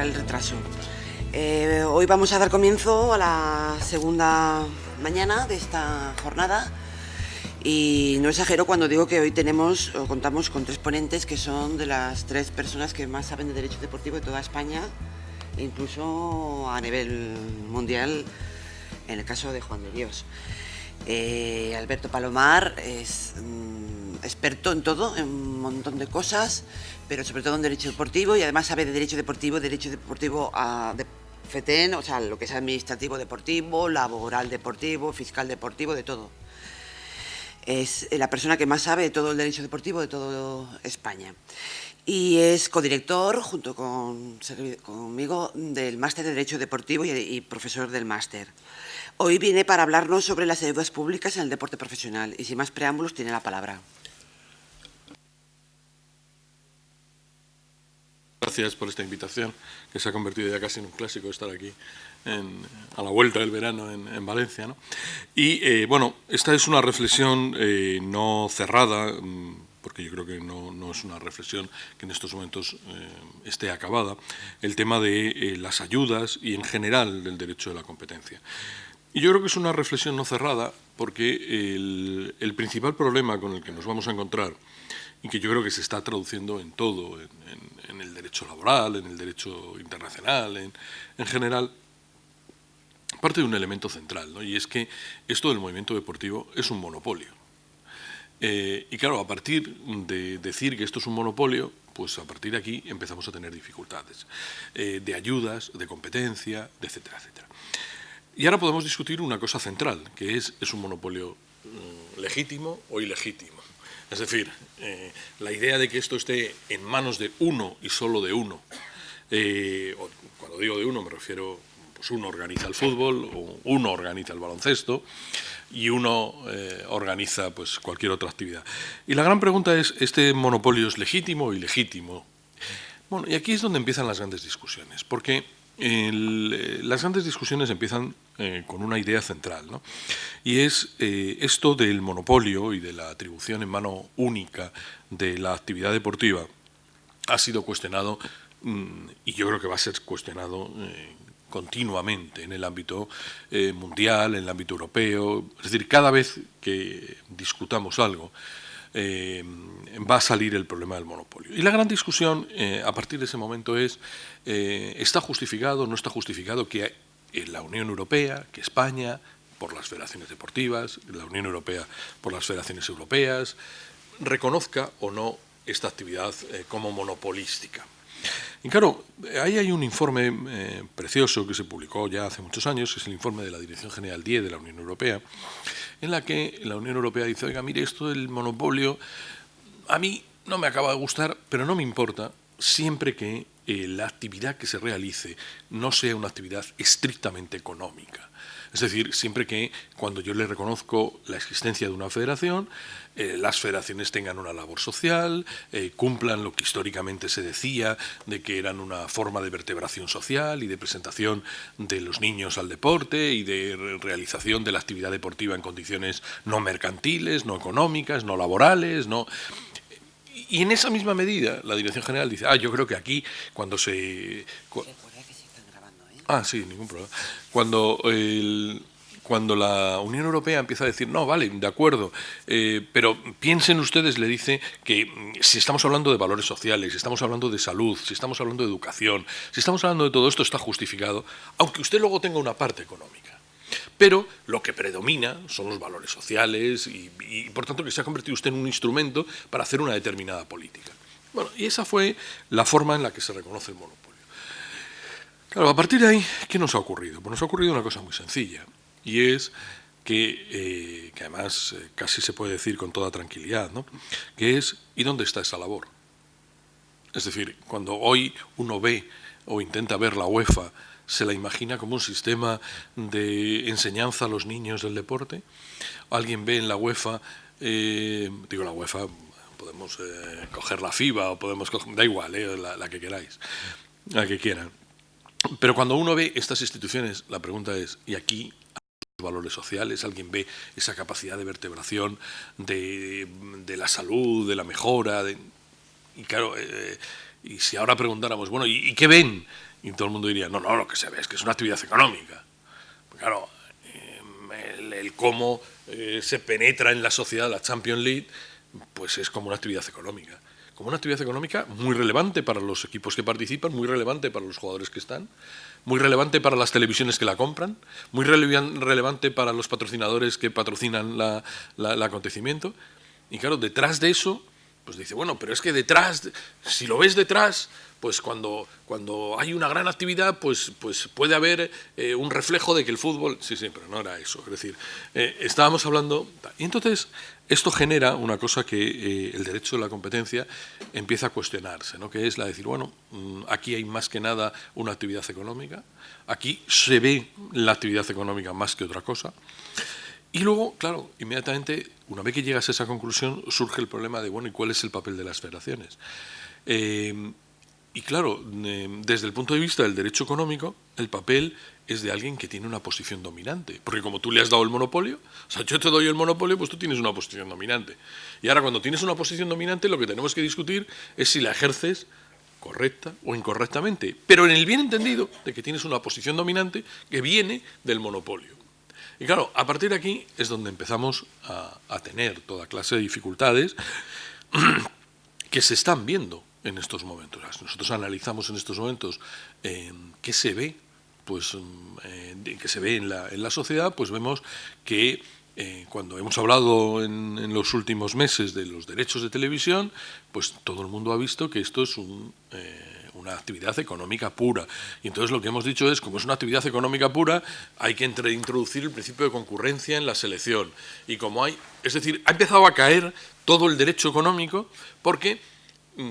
disculpar el retraso. Hoy vamos a dar comienzo a la segunda mañana de esta jornada y no exagero cuando digo que hoy contamos con 3 ponentes que son de las 3 personas que más saben de derecho deportivo de toda España e incluso a nivel mundial en el caso de Juan de Dios. Alberto Palomar es experto en todo, en un montón de cosas, pero sobre todo en derecho deportivo, y además sabe de derecho deportivo de FETEN, o sea, lo que es administrativo deportivo, laboral deportivo, fiscal deportivo, de todo. Es la persona que más sabe de todo el derecho deportivo de toda España. Y es codirector, junto conmigo, del máster de Derecho Deportivo y profesor del máster. Hoy viene para hablarnos sobre las ayudas públicas en el deporte profesional y sin más preámbulos tiene la palabra. Gracias por esta invitación, que se ha convertido ya casi en un clásico estar aquí a la vuelta del verano en Valencia, ¿no? Y bueno, esta es una reflexión no cerrada, porque yo creo que no es una reflexión que en estos momentos esté acabada, el tema de las ayudas y en general del derecho de la competencia. Y yo creo que es una reflexión no cerrada porque el principal problema con el que nos vamos a encontrar, y que yo creo que se está traduciendo en todo, en el derecho laboral, en el derecho internacional, en general, parte de un elemento central, ¿no? Y es que esto del movimiento deportivo es un monopolio. Y claro, a partir de decir que esto es un monopolio, pues a partir de aquí empezamos a tener dificultades de ayudas, de competencia, de etcétera, etcétera. Y ahora podemos discutir una cosa central, que es un monopolio legítimo o ilegítimo. Es decir, la idea de que esto esté en manos de uno y solo de uno, cuando digo de uno me refiero, pues uno organiza el fútbol, o uno organiza el baloncesto y uno organiza pues cualquier otra actividad. Y la gran pregunta es, ¿este monopolio es legítimo o ilegítimo? Bueno, y aquí es donde empiezan las grandes discusiones, porque las grandes discusiones empiezan con una idea central, ¿no? Y es esto del monopolio y de la atribución en mano única de la actividad deportiva ha sido cuestionado y yo creo que va a ser cuestionado continuamente en el ámbito mundial, en el ámbito europeo. Es decir, cada vez que discutamos algo va a salir el problema del monopolio. Y la gran discusión a partir de ese momento es, ¿está justificado o no está justificado que la Unión Europea, que España, por las federaciones deportivas, la Unión Europea por las federaciones europeas, reconozca o no esta actividad como monopolística? Y claro, ahí hay un informe precioso que se publicó ya hace muchos años, que es el informe de la Dirección General 10 de la Unión Europea, en la que la Unión Europea dice, oiga, mire, esto del monopolio a mí no me acaba de gustar, pero no me importa, siempre que la actividad que se realice no sea una actividad estrictamente económica. Es decir, siempre que cuando yo le reconozco la existencia de una federación, las federaciones tengan una labor social, cumplan lo que históricamente se decía de que eran una forma de vertebración social y de presentación de los niños al deporte y de realización de la actividad deportiva en condiciones no mercantiles, no económicas, no laborales, no... Y en esa misma medida la Dirección General dice, yo creo que aquí cuando se... Sí, ningún problema. Cuando la Unión Europea empieza a decir, no, vale, de acuerdo, pero piensen ustedes, le dice, que si estamos hablando de valores sociales, si estamos hablando de salud, si estamos hablando de educación, si estamos hablando de todo esto, está justificado, aunque usted luego tenga una parte económica. Pero lo que predomina son los valores sociales y por tanto que se ha convertido usted en un instrumento para hacer una determinada política. Bueno, y esa fue la forma en la que se reconoce el monopolio. Claro, a partir de ahí, ¿qué nos ha ocurrido? Pues nos ha ocurrido una cosa muy sencilla, y es que además casi se puede decir con toda tranquilidad, ¿no? Que es, ¿y dónde está esa labor? Es decir, cuando hoy uno ve o intenta ver la UEFA, ¿se la imagina como un sistema de enseñanza a los niños del deporte? ¿Alguien ve en la UEFA, digo la UEFA, podemos coger la FIBA o podemos coger, da igual, la que queráis, la que quieran? Pero cuando uno ve estas instituciones, la pregunta es, ¿y aquí hay valores sociales? ¿Alguien ve esa capacidad de vertebración de la salud, de la mejora? Y claro, Y si ahora preguntáramos, bueno, ¿y qué ven? Y todo el mundo diría, no, lo que se ve es que es una actividad económica. Claro, el cómo se penetra en la sociedad la Champions League, pues es como una actividad económica. Como una actividad económica muy relevante para los equipos que participan, muy relevante para los jugadores que están, muy relevante para las televisiones que la compran, muy relevante para los patrocinadores que patrocinan el acontecimiento. Y claro, detrás de eso, pues dice, bueno, pero es que detrás, si lo ves detrás, pues cuando hay una gran actividad, pues puede haber un reflejo de que el fútbol... Sí, pero no era eso. Es decir, estábamos hablando... Y entonces esto genera una cosa que el derecho de la competencia empieza a cuestionarse, ¿no? Que es la de decir, bueno, aquí hay más que nada una actividad económica, aquí se ve la actividad económica más que otra cosa. Y luego, claro, inmediatamente, una vez que llegas a esa conclusión, surge el problema de, bueno, ¿y cuál es el papel de las federaciones? Y claro, desde el punto de vista del derecho económico, el papel es de alguien que tiene una posición dominante. Porque como tú le has dado el monopolio, o sea, yo te doy el monopolio, pues tú tienes una posición dominante. Y ahora cuando tienes una posición dominante, lo que tenemos que discutir es si la ejerces correcta o incorrectamente. Pero en el bien entendido de que tienes una posición dominante que viene del monopolio. Y claro, a partir de aquí es donde empezamos a tener toda clase de dificultades que se están viendo en estos momentos. Nosotros analizamos en estos momentos qué se ve, pues que se ve en la sociedad, pues vemos que cuando hemos hablado en los últimos meses de los derechos de televisión, pues todo el mundo ha visto que esto es una actividad económica pura. Y entonces lo que hemos dicho es, como es una actividad económica pura, hay que introducir el principio de concurrencia en la selección. Y como es decir, ha empezado a caer todo el derecho económico porque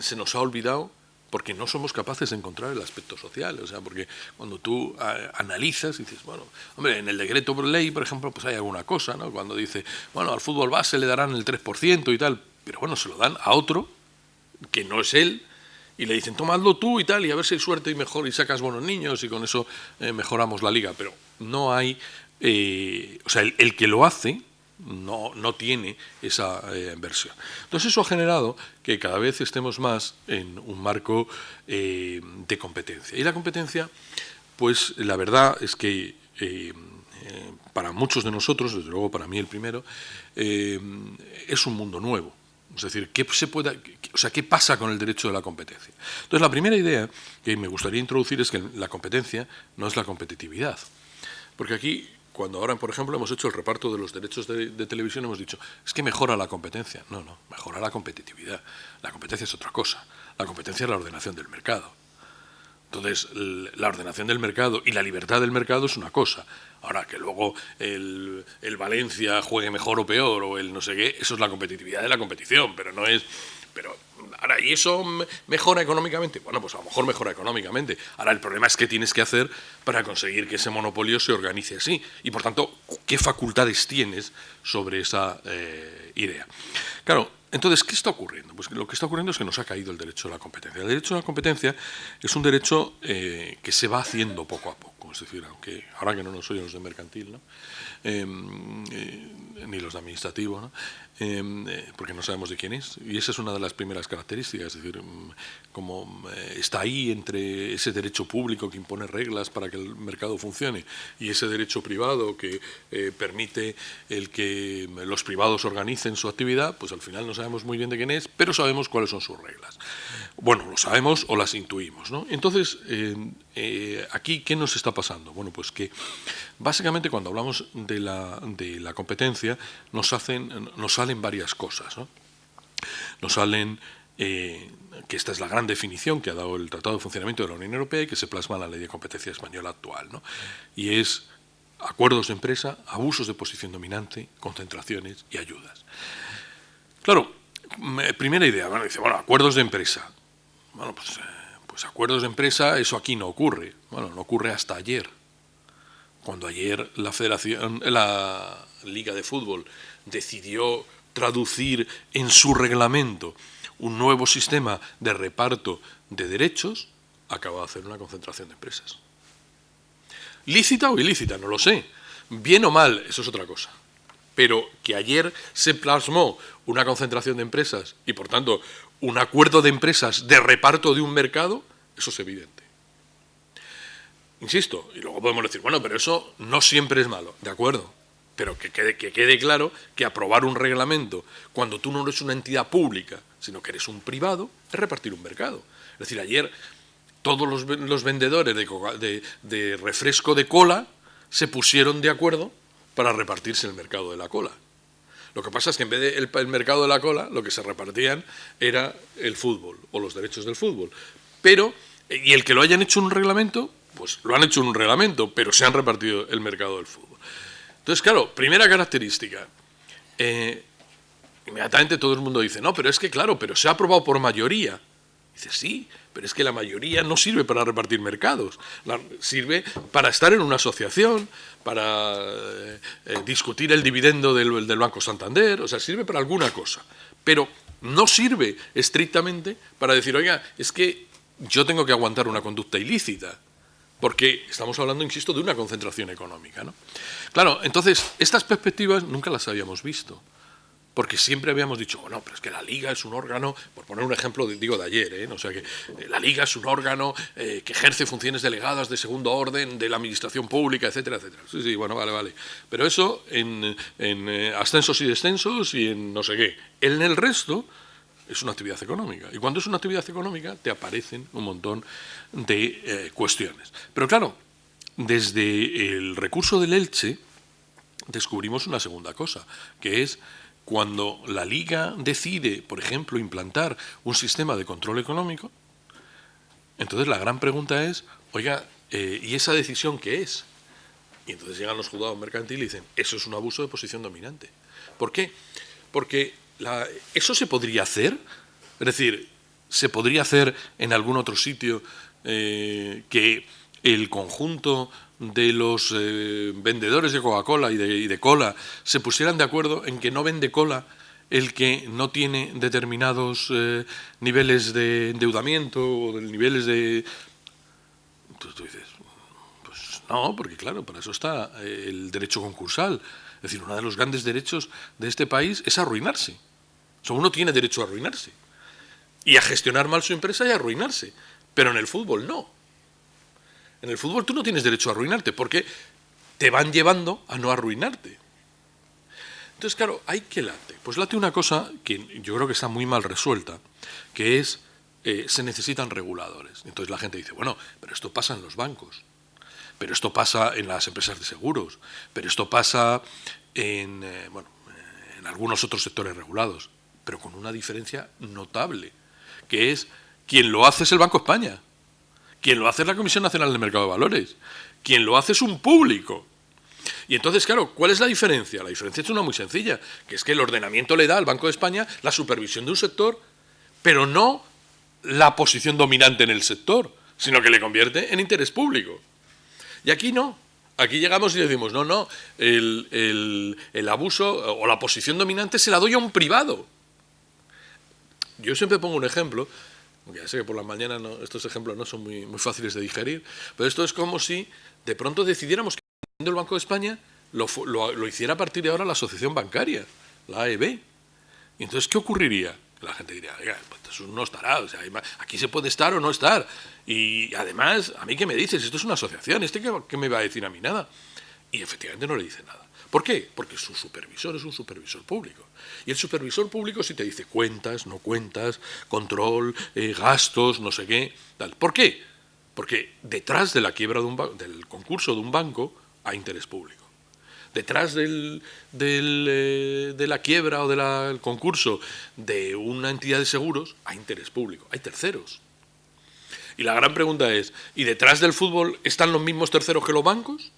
se nos ha olvidado, porque no somos capaces de encontrar el aspecto social. O sea, porque cuando tú analizas y dices, bueno, hombre, en el decreto por ley, por ejemplo, pues hay alguna cosa, ¿no? Cuando dice, bueno, al fútbol base le darán el 3% y tal, pero bueno, se lo dan a otro que no es él, y le dicen, tomadlo tú y tal, y a ver si hay suerte y mejor, y sacas buenos niños, y con eso mejoramos la liga. Pero no hay, o sea, el que lo hace no tiene esa versión. Entonces eso ha generado que cada vez estemos más en un marco de competencia. Y la competencia, pues la verdad es que para muchos de nosotros, desde luego para mí el primero, es un mundo nuevo. Es decir, ¿qué pasa con el derecho de la competencia? Entonces, la primera idea que me gustaría introducir es que la competencia no es la competitividad. Porque aquí, cuando ahora, por ejemplo, hemos hecho el reparto de los derechos de televisión, hemos dicho, es que mejora la competencia. No, mejora la competitividad. La competencia es otra cosa. La competencia es la ordenación del mercado. Entonces, la ordenación del mercado y la libertad del mercado es una cosa. Ahora, que luego el Valencia juegue mejor o peor, o el no sé qué, eso es la competitividad de la competición, pero no es... Pero ahora, ¿y eso mejora económicamente? Bueno, pues a lo mejor mejora económicamente. Ahora, el problema es qué tienes que hacer para conseguir que ese monopolio se organice así. Y, por tanto, ¿qué facultades tienes sobre esa idea? Claro, entonces, ¿qué está ocurriendo? Pues lo que está ocurriendo es que nos ha caído el derecho a la competencia. El derecho a la competencia es un derecho que se va haciendo poco a poco. Es decir, aunque ahora que no nos oyen los de mercantil, ¿no? Ni los de administrativo, ¿no? Porque no sabemos de quién es. Y esa es una de las primeras características. Es decir, como está ahí entre ese derecho público que impone reglas para que el mercado funcione y ese derecho privado que permite el que los privados organicen su actividad, pues al final no sabemos muy bien de quién es, pero sabemos cuáles son sus reglas. Bueno, lo sabemos o las intuimos, ¿no? Entonces, aquí, ¿qué nos está pasando? Bueno, pues que básicamente cuando hablamos de la competencia nos salen varias cosas, ¿no? Nos salen, que esta es la gran definición que ha dado el Tratado de Funcionamiento de la Unión Europea y que se plasma en la Ley de Competencia Española actual, ¿no? Y es acuerdos de empresa, abusos de posición dominante, concentraciones y ayudas. Claro, primera idea, bueno, dice, bueno, acuerdos de empresa. Bueno, pues acuerdos de empresa, eso aquí no ocurre. Bueno, no ocurre hasta ayer. Cuando ayer la Liga de Fútbol decidió traducir en su reglamento un nuevo sistema de reparto de derechos, acaba de hacer una concentración de empresas. ¿Lícita o ilícita? No lo sé. Bien o mal, eso es otra cosa. Pero que ayer se plasmó una concentración de empresas y, por tanto, un acuerdo de empresas de reparto de un mercado, eso es evidente. Insisto, y luego podemos decir, bueno, pero eso no siempre es malo, de acuerdo, pero que quede claro que aprobar un reglamento cuando tú no eres una entidad pública, sino que eres un privado, es repartir un mercado. Es decir, ayer todos los vendedores de refresco de cola se pusieron de acuerdo para repartirse el mercado de la cola. Lo que pasa es que en vez del mercado de la cola, lo que se repartían era el fútbol o los derechos del fútbol. Pero, y el que lo hayan hecho en un reglamento, pues lo han hecho en un reglamento, pero se han repartido el mercado del fútbol. Entonces, claro, primera característica. Inmediatamente todo el mundo dice, no, pero es que claro, pero se ha aprobado por mayoría. Dice, sí, pero es que la mayoría no sirve para repartir mercados, sirve para estar en una asociación, para discutir el dividendo del Banco Santander, o sea, sirve para alguna cosa, pero no sirve estrictamente para decir, oiga, es que yo tengo que aguantar una conducta ilícita, porque estamos hablando, insisto, de una concentración económica, ¿no? Claro, entonces, estas perspectivas nunca las habíamos visto. Porque siempre habíamos dicho, bueno, pero es que la Liga es un órgano, por poner un ejemplo, digo de ayer, o sea que la Liga es un órgano que ejerce funciones delegadas de segundo orden de la administración pública, etcétera, etcétera. Sí, bueno, vale. Pero eso en ascensos y descensos y en no sé qué. En el resto es una actividad económica. Y cuando es una actividad económica te aparecen un montón de cuestiones. Pero claro, desde el recurso del Elche descubrimos una segunda cosa, que es cuando la Liga decide, por ejemplo, implantar un sistema de control económico, entonces la gran pregunta es, oiga, ¿y esa decisión qué es? Y entonces llegan los juzgados mercantiles y dicen, eso es un abuso de posición dominante. ¿Por qué? Porque eso se podría hacer, es decir, se podría hacer en algún otro sitio que el conjunto de los vendedores de Coca-Cola y de cola se pusieran de acuerdo en que no vende cola el que no tiene determinados niveles de endeudamiento o niveles de... Entonces tú dices, pues no, porque claro, para eso está el derecho concursal. Es decir, uno de los grandes derechos de este país es arruinarse. O sea, uno tiene derecho a arruinarse y a gestionar mal su empresa y a arruinarse, pero en el fútbol no. En el fútbol tú no tienes derecho a arruinarte porque te van llevando a no arruinarte. Entonces, claro, ¿hay que late? Pues late una cosa que yo creo que está muy mal resuelta, que es, se necesitan reguladores. Entonces la gente dice, bueno, pero esto pasa en los bancos, pero esto pasa en las empresas de seguros, pero esto pasa en algunos otros sectores regulados, pero con una diferencia notable, que es, quien lo hace es el Banco de España. Quien lo hace es la Comisión Nacional del Mercado de Valores. Quien lo hace es un público. Y entonces, claro, ¿cuál es la diferencia? La diferencia es una muy sencilla, que es que el ordenamiento le da al Banco de España la supervisión de un sector, pero no la posición dominante en el sector, sino que le convierte en interés público. Y aquí no. Aquí llegamos y decimos, no, el abuso o la posición dominante se la doy a un privado. Yo siempre pongo un ejemplo. Ya sé que por la mañana estos ejemplos no son muy fáciles de digerir, pero esto es como si de pronto decidiéramos que el Banco de España lo hiciera a partir de ahora la asociación bancaria, la AEB. Y entonces, ¿qué ocurriría? La gente diría, oiga, pues eso no estará, o sea, aquí se puede estar o no estar. Y además, ¿a mí qué me dices? Esto es una asociación, ¿qué me va a decir a mí? Nada. Y efectivamente no le dice nada. ¿Por qué? Porque su supervisor es un supervisor público. Y el supervisor público sí te dice cuentas, no cuentas, control, gastos, no sé qué, tal. ¿Por qué? Porque detrás de la quiebra del concurso de un banco hay interés público. Detrás de la quiebra o del concurso de una entidad de seguros hay interés público, hay terceros. Y la gran pregunta es, ¿y detrás del fútbol están los mismos terceros que los bancos?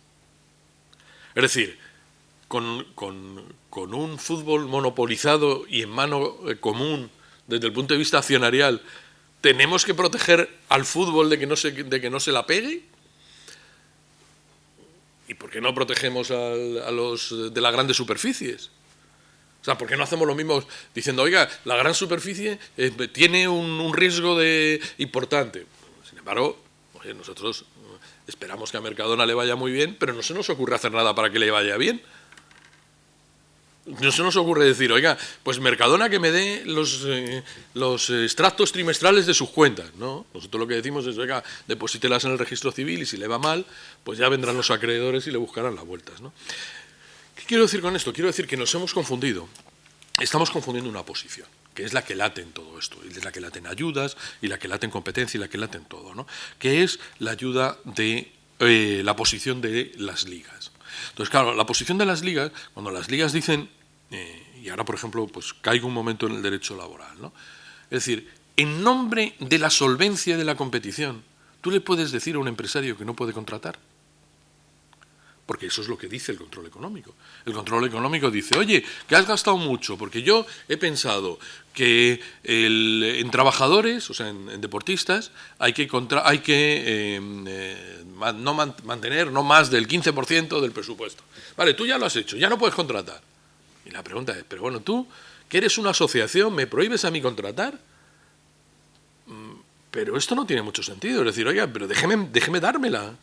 Es decir, con un fútbol monopolizado y en mano común desde el punto de vista accionarial, ¿tenemos que proteger al fútbol de que no se la pegue? ¿Y por qué no protegemos a los de las grandes superficies? O sea, ¿por qué no hacemos lo mismo diciendo, oiga, la gran superficie tiene un riesgo importante? Sin embargo, oye, nosotros esperamos que a Mercadona le vaya muy bien, pero no se nos ocurre hacer nada para que le vaya bien. no se nos ocurre decir, oiga, pues Mercadona que me dé los extractos trimestrales de sus cuentas, ¿no? Nosotros lo que decimos es, oiga, deposítelas en el registro civil y si le va mal, pues ya vendrán los acreedores y le buscarán las vueltas, ¿no? ¿Qué quiero decir con esto? Quiero decir que nos hemos confundido. Estamos confundiendo una posición, que es la que late en todo esto, y es la que late en ayudas, y la que late en competencia, y la que late en todo, ¿no? Que es la ayuda de la posición de las ligas. Entonces, claro, la posición de las ligas, cuando las ligas dicen, y ahora, por ejemplo, pues caigo un momento en el derecho laboral, ¿no? Es decir, en nombre de la solvencia de la competición, ¿tú le puedes decir a un empresario que no puede contratar? Porque eso es lo que dice el control económico. El control económico dice, oye, que has gastado mucho, porque yo he pensado que en trabajadores, o sea, en deportistas, hay que mantener no más del 15% del presupuesto. Vale, tú ya lo has hecho, ya no puedes contratar. Y la pregunta es, pero bueno, tú, que eres una asociación, ¿me prohíbes a mí contratar? Pero esto no tiene mucho sentido. Es decir, oiga, pero déjeme dármela.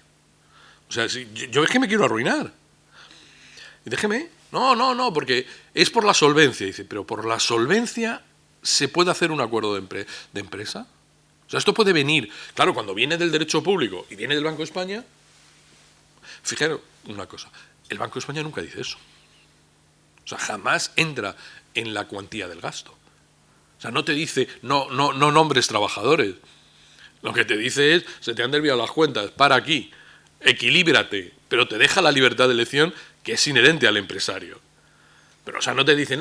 O sea, si yo es que me quiero arruinar. Y déjeme. No, porque es por la solvencia. Dice, pero por la solvencia se puede hacer un acuerdo de empresa. O sea, esto puede venir. Claro, cuando viene del derecho público y viene del Banco de España, fijaros una cosa, el Banco de España nunca dice eso. O sea, jamás entra en la cuantía del gasto. O sea, no te dice, no nombres trabajadores. Lo que te dice es, se te han desviado las cuentas, para aquí. Equilíbrate, pero te deja la libertad de elección que es inherente al empresario. Pero, o sea, no te dice,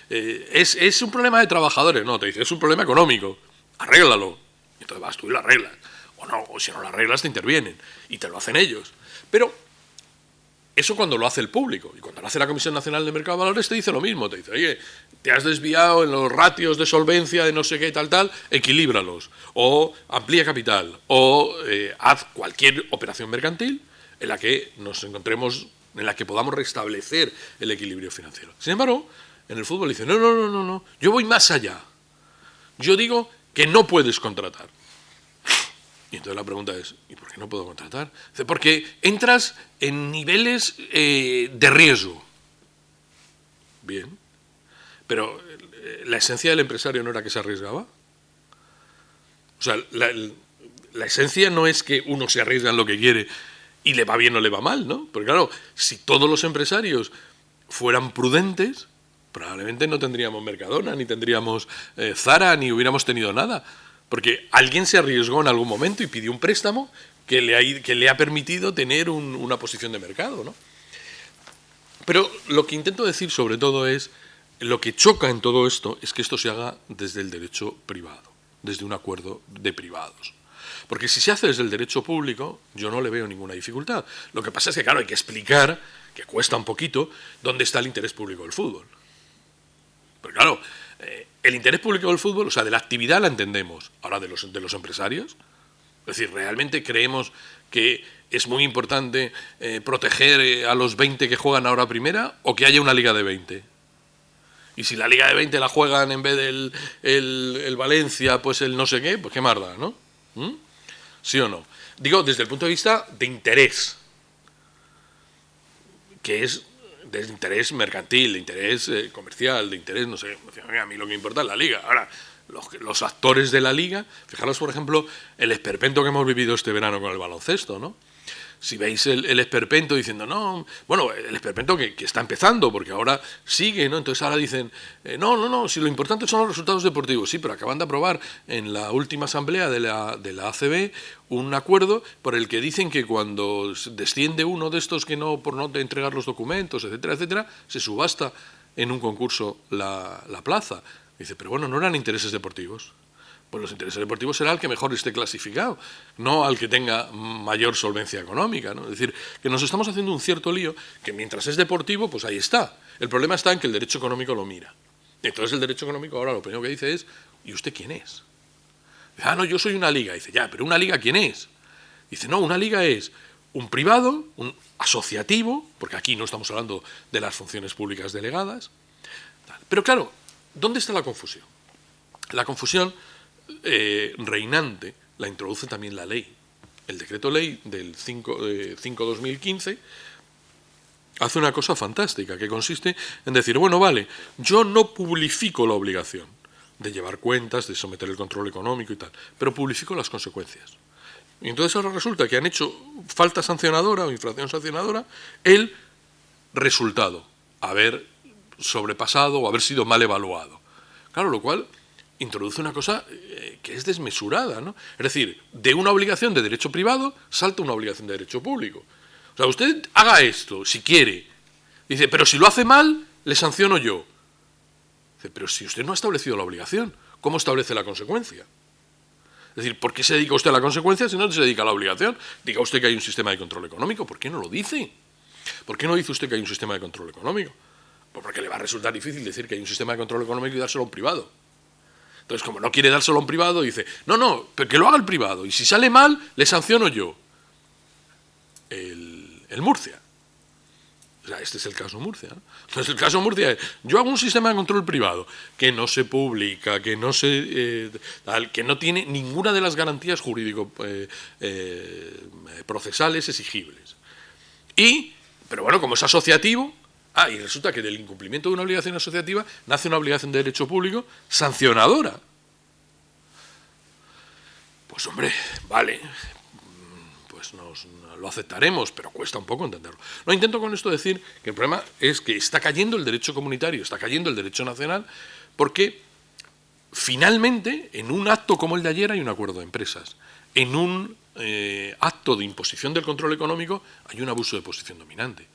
es un problema de trabajadores. No, te dice, es un problema económico. Arréglalo. Y entonces vas tú y lo arreglas. O si no lo arreglas, te intervienen. Y te lo hacen ellos. Pero eso cuando lo hace el público. Y cuando lo hace la Comisión Nacional de Mercado de Valores, te dice lo mismo. Te dice, oye, te has desviado en los ratios de solvencia de no sé qué, tal, equilíbralos. O amplía capital. O haz cualquier operación mercantil en la que nos encontremos, en la que podamos restablecer el equilibrio financiero. Sin embargo, en el fútbol dicen, no, yo voy más allá. Yo digo que no puedes contratar. Y entonces la pregunta es, ¿y por qué no puedo contratar? Dice, porque entras en niveles de riesgo. Bien. Pero la esencia del empresario no era que se arriesgaba. O sea, la esencia no es que uno se arriesga en lo que quiere y le va bien o le va mal, ¿no? Porque claro, si todos los empresarios fueran prudentes, probablemente no tendríamos Mercadona, ni tendríamos Zara, ni hubiéramos tenido nada. Porque alguien se arriesgó en algún momento y pidió un préstamo que le ha permitido tener una posición de mercado, ¿no? Pero lo que intento decir sobre todo es, lo que choca en todo esto es que esto se haga desde el derecho privado, desde un acuerdo de privados. Porque si se hace desde el derecho público, yo no le veo ninguna dificultad. Lo que pasa es que, claro, hay que explicar, que cuesta un poquito, dónde está el interés público del fútbol. Pero claro, el interés público del fútbol, o sea, de la actividad la entendemos, ahora de los empresarios. Es decir, ¿realmente creemos que es muy importante proteger a los 20 que juegan ahora primera o que haya una liga de 20? Y si la liga de 20 la juegan en vez del el Valencia, pues el no sé qué, pues qué más da, ¿no? ¿Sí o no? Digo, desde el punto de vista de interés, que es de interés mercantil, de interés comercial, de interés, no sé, a mí lo que me importa es la liga. Ahora, los actores de la liga, fijaros, por ejemplo, el esperpento que hemos vivido este verano con el baloncesto, ¿no? Si veis el esperpento diciendo, no, bueno, el esperpento que está empezando, porque ahora sigue, ¿no? Entonces ahora dicen, no, si lo importante son los resultados deportivos. Sí, pero acaban de aprobar en la última asamblea de la ACB un acuerdo por el que dicen que cuando desciende uno de estos que por no entregar los documentos, etcétera, se subasta en un concurso la plaza. Dice, pero bueno, ¿no eran intereses deportivos? Pues los intereses deportivos será el que mejor esté clasificado, no al que tenga mayor solvencia económica, ¿no? Es decir, que nos estamos haciendo un cierto lío que mientras es deportivo, pues ahí está. El problema está en que el derecho económico lo mira. Entonces el derecho económico ahora lo primero que dice es, ¿y usted quién es? Dice, no, yo soy una liga. Dice, ya, pero ¿una liga quién es? Dice, no, una liga es un privado, un asociativo, porque aquí no estamos hablando de las funciones públicas delegadas. Pero claro, ¿dónde está la confusión? La confusión reinante la introduce también la ley. El decreto ley del 5-2015 hace una cosa fantástica, que consiste en decir, bueno, vale, yo no publifico la obligación de llevar cuentas, de someter el control económico y tal, pero publifico las consecuencias. Y entonces ahora resulta que han hecho falta sancionadora o infracción sancionadora el resultado, haber sobrepasado o haber sido mal evaluado. Claro, lo cual introduce una cosa que es desmesurada, ¿no? Es decir, de una obligación de derecho privado salta una obligación de derecho público. O sea, usted haga esto, si quiere. Dice, pero si lo hace mal, le sanciono yo. Dice, pero si usted no ha establecido la obligación, ¿cómo establece la consecuencia? Es decir, ¿por qué se dedica usted a la consecuencia si no se dedica a la obligación? Diga usted que hay un sistema de control económico, ¿por qué no lo dice? ¿Por qué no dice usted que hay un sistema de control económico? Pues porque le va a resultar difícil decir que hay un sistema de control económico y dárselo a un privado. Entonces, como no quiere dárselo a un privado, dice, no, pero que lo haga el privado, y si sale mal, le sanciono yo. El Murcia. O sea, este es el caso Murcia, ¿no? Entonces, el caso Murcia es, yo hago un sistema de control privado que no se publica, que no que no tiene ninguna de las garantías jurídico-procesales exigibles. Pero bueno, como es asociativo, y resulta que del incumplimiento de una obligación asociativa nace una obligación de derecho público sancionadora. Pues hombre, vale, pues lo aceptaremos, pero cuesta un poco entenderlo. No intento con esto decir que el problema es que está cayendo el derecho comunitario, está cayendo el derecho nacional, porque finalmente en un acto como el de ayer hay un acuerdo de empresas. En un acto de imposición del control económico hay un abuso de posición dominante.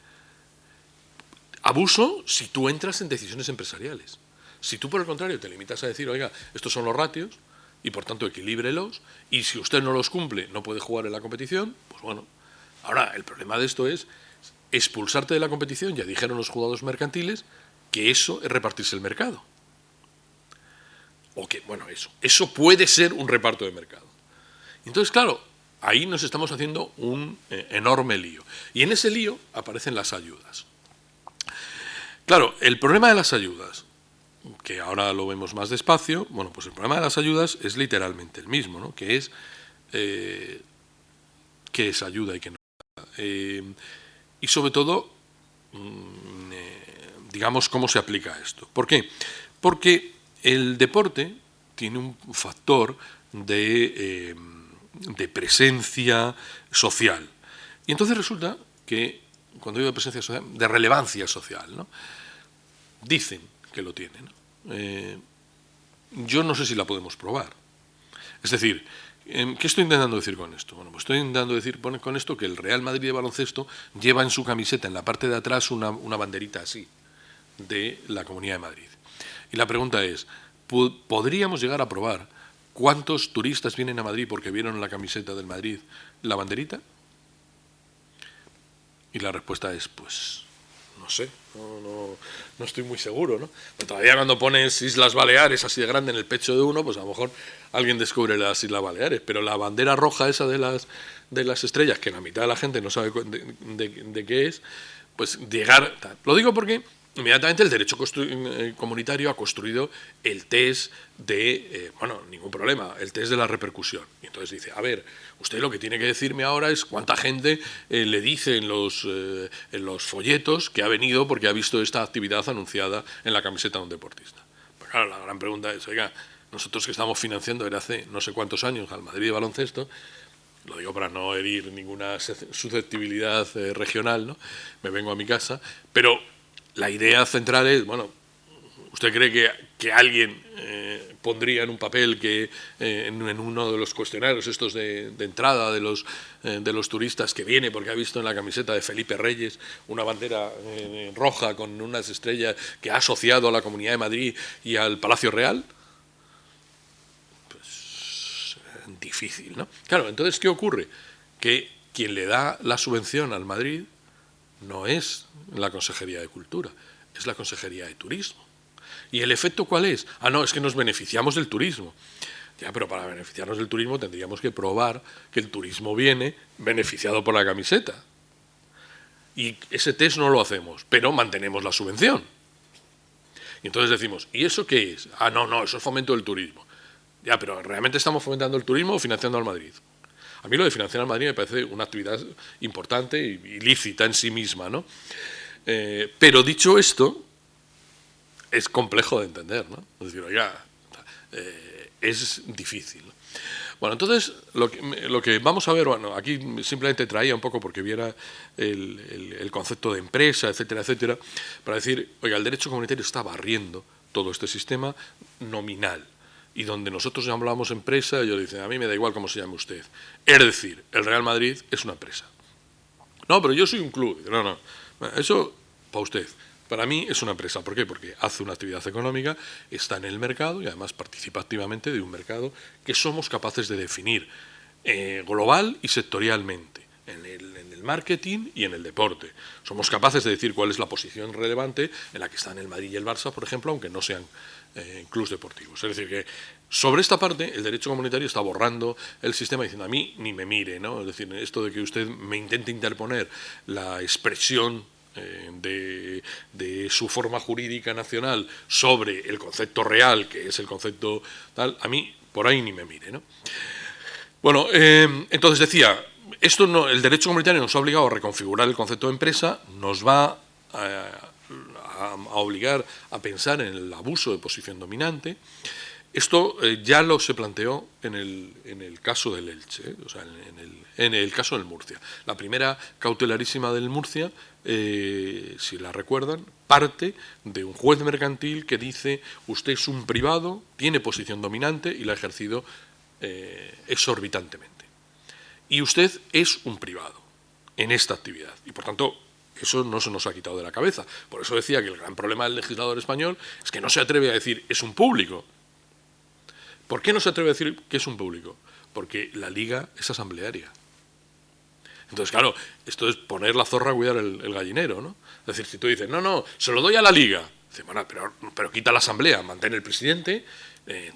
Abuso si tú entras en decisiones empresariales. Si tú, por el contrario, te limitas a decir, oiga, estos son los ratios, y por tanto equilíbrelos, y si usted no los cumple no puede jugar en la competición, pues bueno. Ahora, el problema de esto es expulsarte de la competición. Ya dijeron los juzgados mercantiles que eso es repartirse el mercado. O que, bueno, eso puede ser un reparto de mercado. Entonces, claro, ahí nos estamos haciendo un enorme lío. Y en ese lío aparecen las ayudas. Claro, el problema de las ayudas, que ahora lo vemos más despacio, bueno, pues el problema de las ayudas es literalmente el mismo, ¿no? Que es qué es ayuda y qué no. Y sobre todo, digamos, cómo se aplica esto. ¿Por qué? Porque el deporte tiene un factor de presencia social. Y entonces resulta que, cuando digo de presencia social, de relevancia social, ¿no? Dicen que lo tiene, ¿no? Yo no sé si la podemos probar. Es decir, ¿qué estoy intentando decir con esto? Bueno, pues estoy intentando decir con esto que el Real Madrid de baloncesto lleva en su camiseta, en la parte de atrás, una banderita así, de la Comunidad de Madrid. Y la pregunta es, ¿podríamos llegar a probar cuántos turistas vienen a Madrid porque vieron en la camiseta del Madrid la banderita? Y la respuesta es, pues, no sé, no estoy muy seguro, ¿no? Pero todavía cuando pones Islas Baleares así de grande en el pecho de uno, pues a lo mejor alguien descubre las Islas Baleares, pero la bandera roja esa de las estrellas, que la mitad de la gente no sabe de qué es, pues llegar... Lo digo porque inmediatamente el derecho comunitario ha construido el test de, ningún problema, el test de la repercusión. Y entonces dice, a ver, usted lo que tiene que decirme ahora es cuánta gente le dice en los folletos que ha venido porque ha visto esta actividad anunciada en la camiseta de un deportista. Pues claro, la gran pregunta es, oiga, nosotros que estamos financiando desde hace no sé cuántos años al Madrid de baloncesto, lo digo para no herir ninguna susceptibilidad regional, ¿no? Me vengo a mi casa, pero la idea central es, bueno, ¿usted cree que alguien pondría en un papel que en uno de los cuestionarios estos de entrada de los turistas que viene porque ha visto en la camiseta de Felipe Reyes una bandera roja con unas estrellas que ha asociado a la Comunidad de Madrid y al Palacio Real? Pues difícil, ¿no? Claro, entonces, ¿qué ocurre? Que quien le da la subvención al Madrid no es la Consejería de Cultura, es la Consejería de Turismo. ¿Y el efecto cuál es? No, es que nos beneficiamos del turismo. Ya, pero para beneficiarnos del turismo tendríamos que probar que el turismo viene beneficiado por la camiseta. Y ese test no lo hacemos, pero mantenemos la subvención. Y entonces decimos, ¿y eso qué es? No, eso es fomento del turismo. Ya, pero ¿realmente estamos fomentando el turismo o financiando al Madrid? A mí lo de financiar al Madrid me parece una actividad importante y lícita en sí misma, ¿no? Pero dicho esto, es complejo de entender, ¿no? Es decir, oiga, es difícil, ¿no? Bueno, entonces, lo que vamos a ver, bueno, aquí simplemente traía un poco porque viera el concepto de empresa, etcétera, etcétera, para decir, oiga, el derecho comunitario está barriendo todo este sistema nominal. Y donde nosotros llamamos empresa, ellos dicen, a mí me da igual cómo se llame usted. Es decir, el Real Madrid es una empresa. No, pero yo soy un club. No, no. Eso, para usted. Para mí es una empresa. ¿Por qué? Porque hace una actividad económica, está en el mercado y además participa activamente de un mercado que somos capaces de definir global y sectorialmente. En el marketing y en el deporte. Somos capaces de decir cuál es la posición relevante en la que están el Madrid y el Barça, por ejemplo, aunque no sean clubes deportivos. Es decir, que sobre esta parte el derecho comunitario está borrando el sistema diciendo a mí ni me mire, ¿no? Es decir, esto de que usted me intente interponer la expresión de su forma jurídica nacional sobre el concepto real, que es el concepto tal, a mí por ahí ni me mire, ¿no? Bueno, entonces decía, esto no, el derecho comunitario nos ha obligado a reconfigurar el concepto de empresa, nos va a obligar a pensar en el abuso de posición dominante. Esto ya lo se planteó en el caso del Elche, o sea, en el caso del Murcia. La primera cautelarísima del Murcia, si la recuerdan, parte de un juez mercantil que dice usted es un privado, tiene posición dominante y la ha ejercido exorbitantemente. Y usted es un privado en esta actividad. Y por tanto, eso no se nos ha quitado de la cabeza. Por eso decía que el gran problema del legislador español es que no se atreve a decir es un público. ¿Por qué no se atreve a decir que es un público? Porque la liga es asamblearia. Entonces, claro, esto es poner la zorra a cuidar el gallinero, ¿no? Es decir, si tú dices, no, no, se lo doy a la liga. Dice, bueno, pero quita la asamblea, mantén el presidente,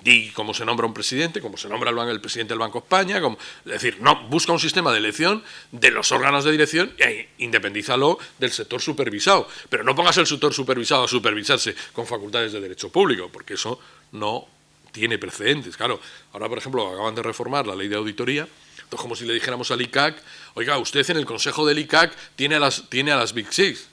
di cómo se nombra un presidente, cómo se nombra el presidente del Banco de España, es decir, no, busca un sistema de elección de los órganos de dirección e independízalo del sector supervisado. Pero no pongas el sector supervisado a supervisarse con facultades de derecho público, porque eso no tiene precedentes. Claro, ahora, por ejemplo, acaban de reformar la ley de auditoría. Entonces, como si le dijéramos al ICAC, oiga, usted en el consejo del ICAC tiene a las Big Six.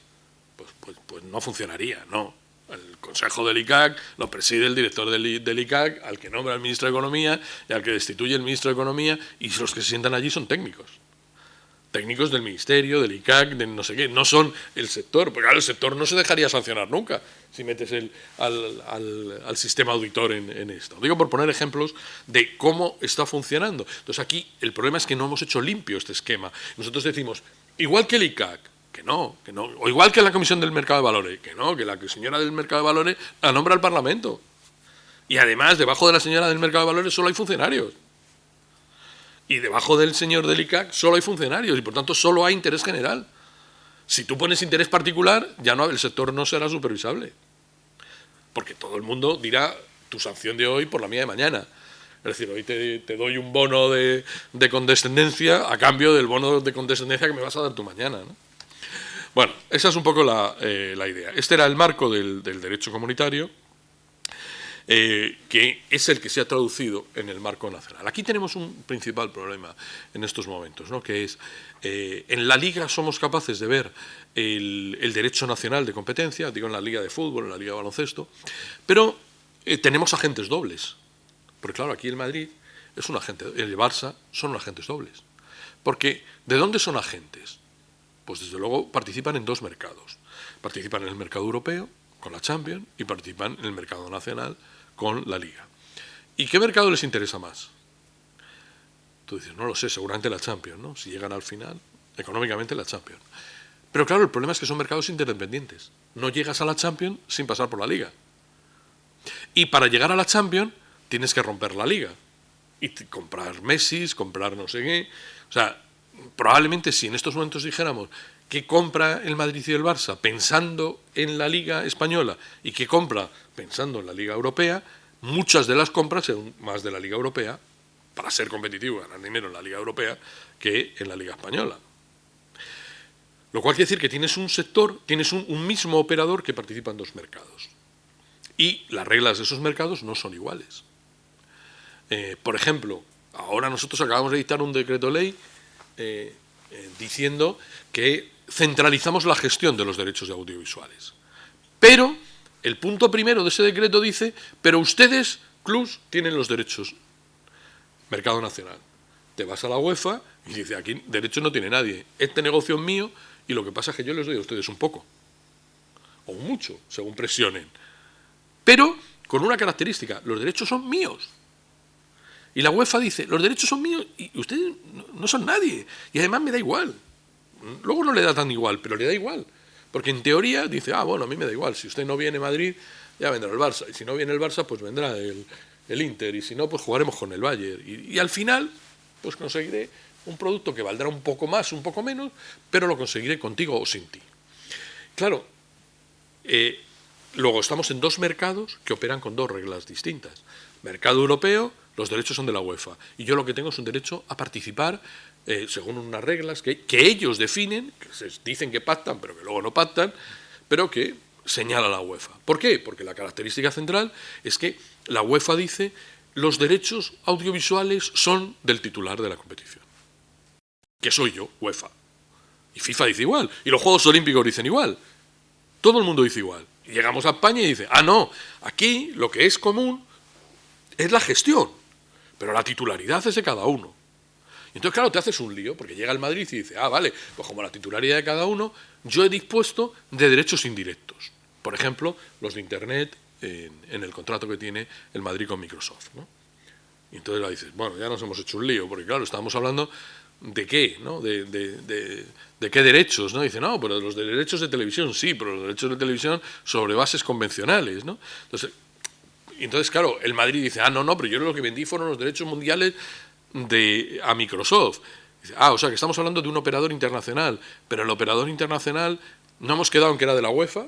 Pues no funcionaría, no. El consejo del ICAC lo preside el director del ICAC, al que nombra el ministro de Economía y al que destituye el ministro de Economía, y los que se sientan allí son técnicos. Técnicos del ministerio, del ICAC, de no sé qué, no son el sector, porque claro, el sector no se dejaría sancionar nunca si metes al sistema auditor en esto. Digo por poner ejemplos de cómo está funcionando. Entonces aquí el problema es que no hemos hecho limpio este esquema. Nosotros decimos, igual que el ICAC, que no, o igual que la Comisión del Mercado de Valores, que no, que la señora del Mercado de Valores la nombra el Parlamento. Y además, debajo de la señora del Mercado de Valores solo hay funcionarios. Y debajo del señor del ICAC solo hay funcionarios y por tanto solo hay interés general. Si tú pones interés particular, ya no, el sector no será supervisable. Porque todo el mundo dirá tu sanción de hoy por la mía de mañana. Es decir, hoy te doy un bono de condescendencia a cambio del bono de condescendencia que me vas a dar tú mañana, ¿no? Bueno, esa es un poco la idea. Este era el marco del derecho comunitario, que es el que se ha traducido en el marco nacional. Aquí tenemos un principal problema en estos momentos, ¿no? Que es, en la Liga somos capaces de ver el derecho nacional de competencia, digo en la Liga de Fútbol, en la Liga de Baloncesto, pero tenemos agentes dobles. Porque claro, aquí el Madrid es un agente, el Barça son agentes dobles. Porque, ¿de dónde son agentes? Pues desde luego participan en dos mercados. Participan en el mercado europeo, con la Champions, y participan en el mercado nacional, con la Liga. ¿Y qué mercado les interesa más? Tú dices, no lo sé, seguramente la Champions, ¿no? Si llegan al final, económicamente la Champions. Pero claro, el problema es que son mercados interdependientes. No llegas a la Champions sin pasar por la Liga. Y para llegar a la Champions tienes que romper la Liga. Y comprar Messi, comprar no sé qué. O sea, probablemente si en estos momentos dijéramos que compra el Madrid y el Barça pensando en la Liga Española y que compra pensando en la Liga Europea, muchas de las compras serán más de la Liga Europea, para ser competitivo y ganar dinero en la Liga Europea, que en la Liga Española. Lo cual quiere decir que tienes un sector, tienes un mismo operador que participa en dos mercados. Y las reglas de esos mercados no son iguales. Por ejemplo, ahora nosotros acabamos de dictar un decreto ley diciendo que centralizamos la gestión de los derechos audiovisuales. Pero el punto primero de ese decreto dice, pero ustedes, clubs, tienen los derechos. Mercado nacional. Te vas a la UEFA y dice, aquí derechos no tiene nadie. Este negocio es mío y lo que pasa es que yo les doy a ustedes un poco. O mucho, según presionen. Pero con una característica, los derechos son míos. Y la UEFA dice, los derechos son míos y ustedes no son nadie. Y además me da igual. Luego no le da tan igual, pero le da igual. Porque en teoría dice, bueno, a mí me da igual. Si usted no viene Madrid, ya vendrá el Barça. Y si no viene el Barça, pues vendrá el Inter. Y si no, pues jugaremos con el Bayern. Y al final, pues conseguiré un producto que valdrá un poco más, un poco menos, pero lo conseguiré contigo o sin ti. Claro, luego estamos en dos mercados que operan con dos reglas distintas. Mercado europeo, los derechos son de la UEFA. Y yo lo que tengo es un derecho a participar según unas reglas que ellos definen, que se dicen que pactan, pero que luego no pactan, pero que señala la UEFA. ¿Por qué? Porque la característica central es que la UEFA dice los derechos audiovisuales son del titular de la competición. Que soy yo, UEFA. Y FIFA dice igual. Y los Juegos Olímpicos dicen igual. Todo el mundo dice igual. Y llegamos a España y dice, no, aquí lo que es común es la gestión, pero la titularidad es de cada uno. Y entonces, claro, te haces un lío, porque llega el Madrid y dice, vale, pues como la titularidad de cada uno, yo he dispuesto de derechos indirectos. Por ejemplo, los de Internet en el contrato que tiene el Madrid con Microsoft, ¿no? Y entonces la dices, bueno, ya nos hemos hecho un lío, porque claro, estábamos hablando de qué, ¿no? De qué derechos, ¿no? Dice, no, pero los de derechos de televisión sí, pero los derechos de televisión sobre bases convencionales, ¿no? Entonces, claro, el Madrid dice, no, pero yo lo que vendí fueron los derechos mundiales a Microsoft. Dice, o sea que estamos hablando de un operador internacional, pero el operador internacional no hemos quedado en que era de la UEFA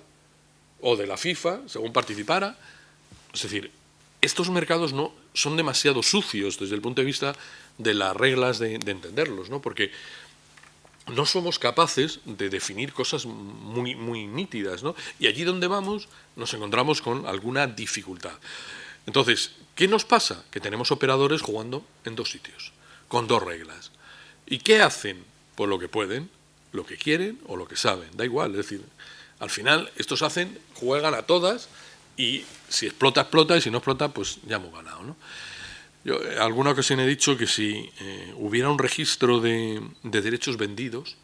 o de la FIFA, según participara. Es decir, estos mercados no son demasiado sucios desde el punto de vista de las reglas de entenderlos, ¿no? Porque no somos capaces de definir cosas muy, muy nítidas, ¿no? Y allí donde vamos nos encontramos con alguna dificultad. Entonces, ¿qué nos pasa? Que tenemos operadores jugando en dos sitios, con dos reglas. ¿Y qué hacen? Pues lo que pueden, lo que quieren o lo que saben, da igual. Es decir, al final estos juegan a todas y si explota, explota y si no explota, pues ya hemos ganado, ¿no? Yo en alguna ocasión he dicho que si hubiera un registro de derechos vendidos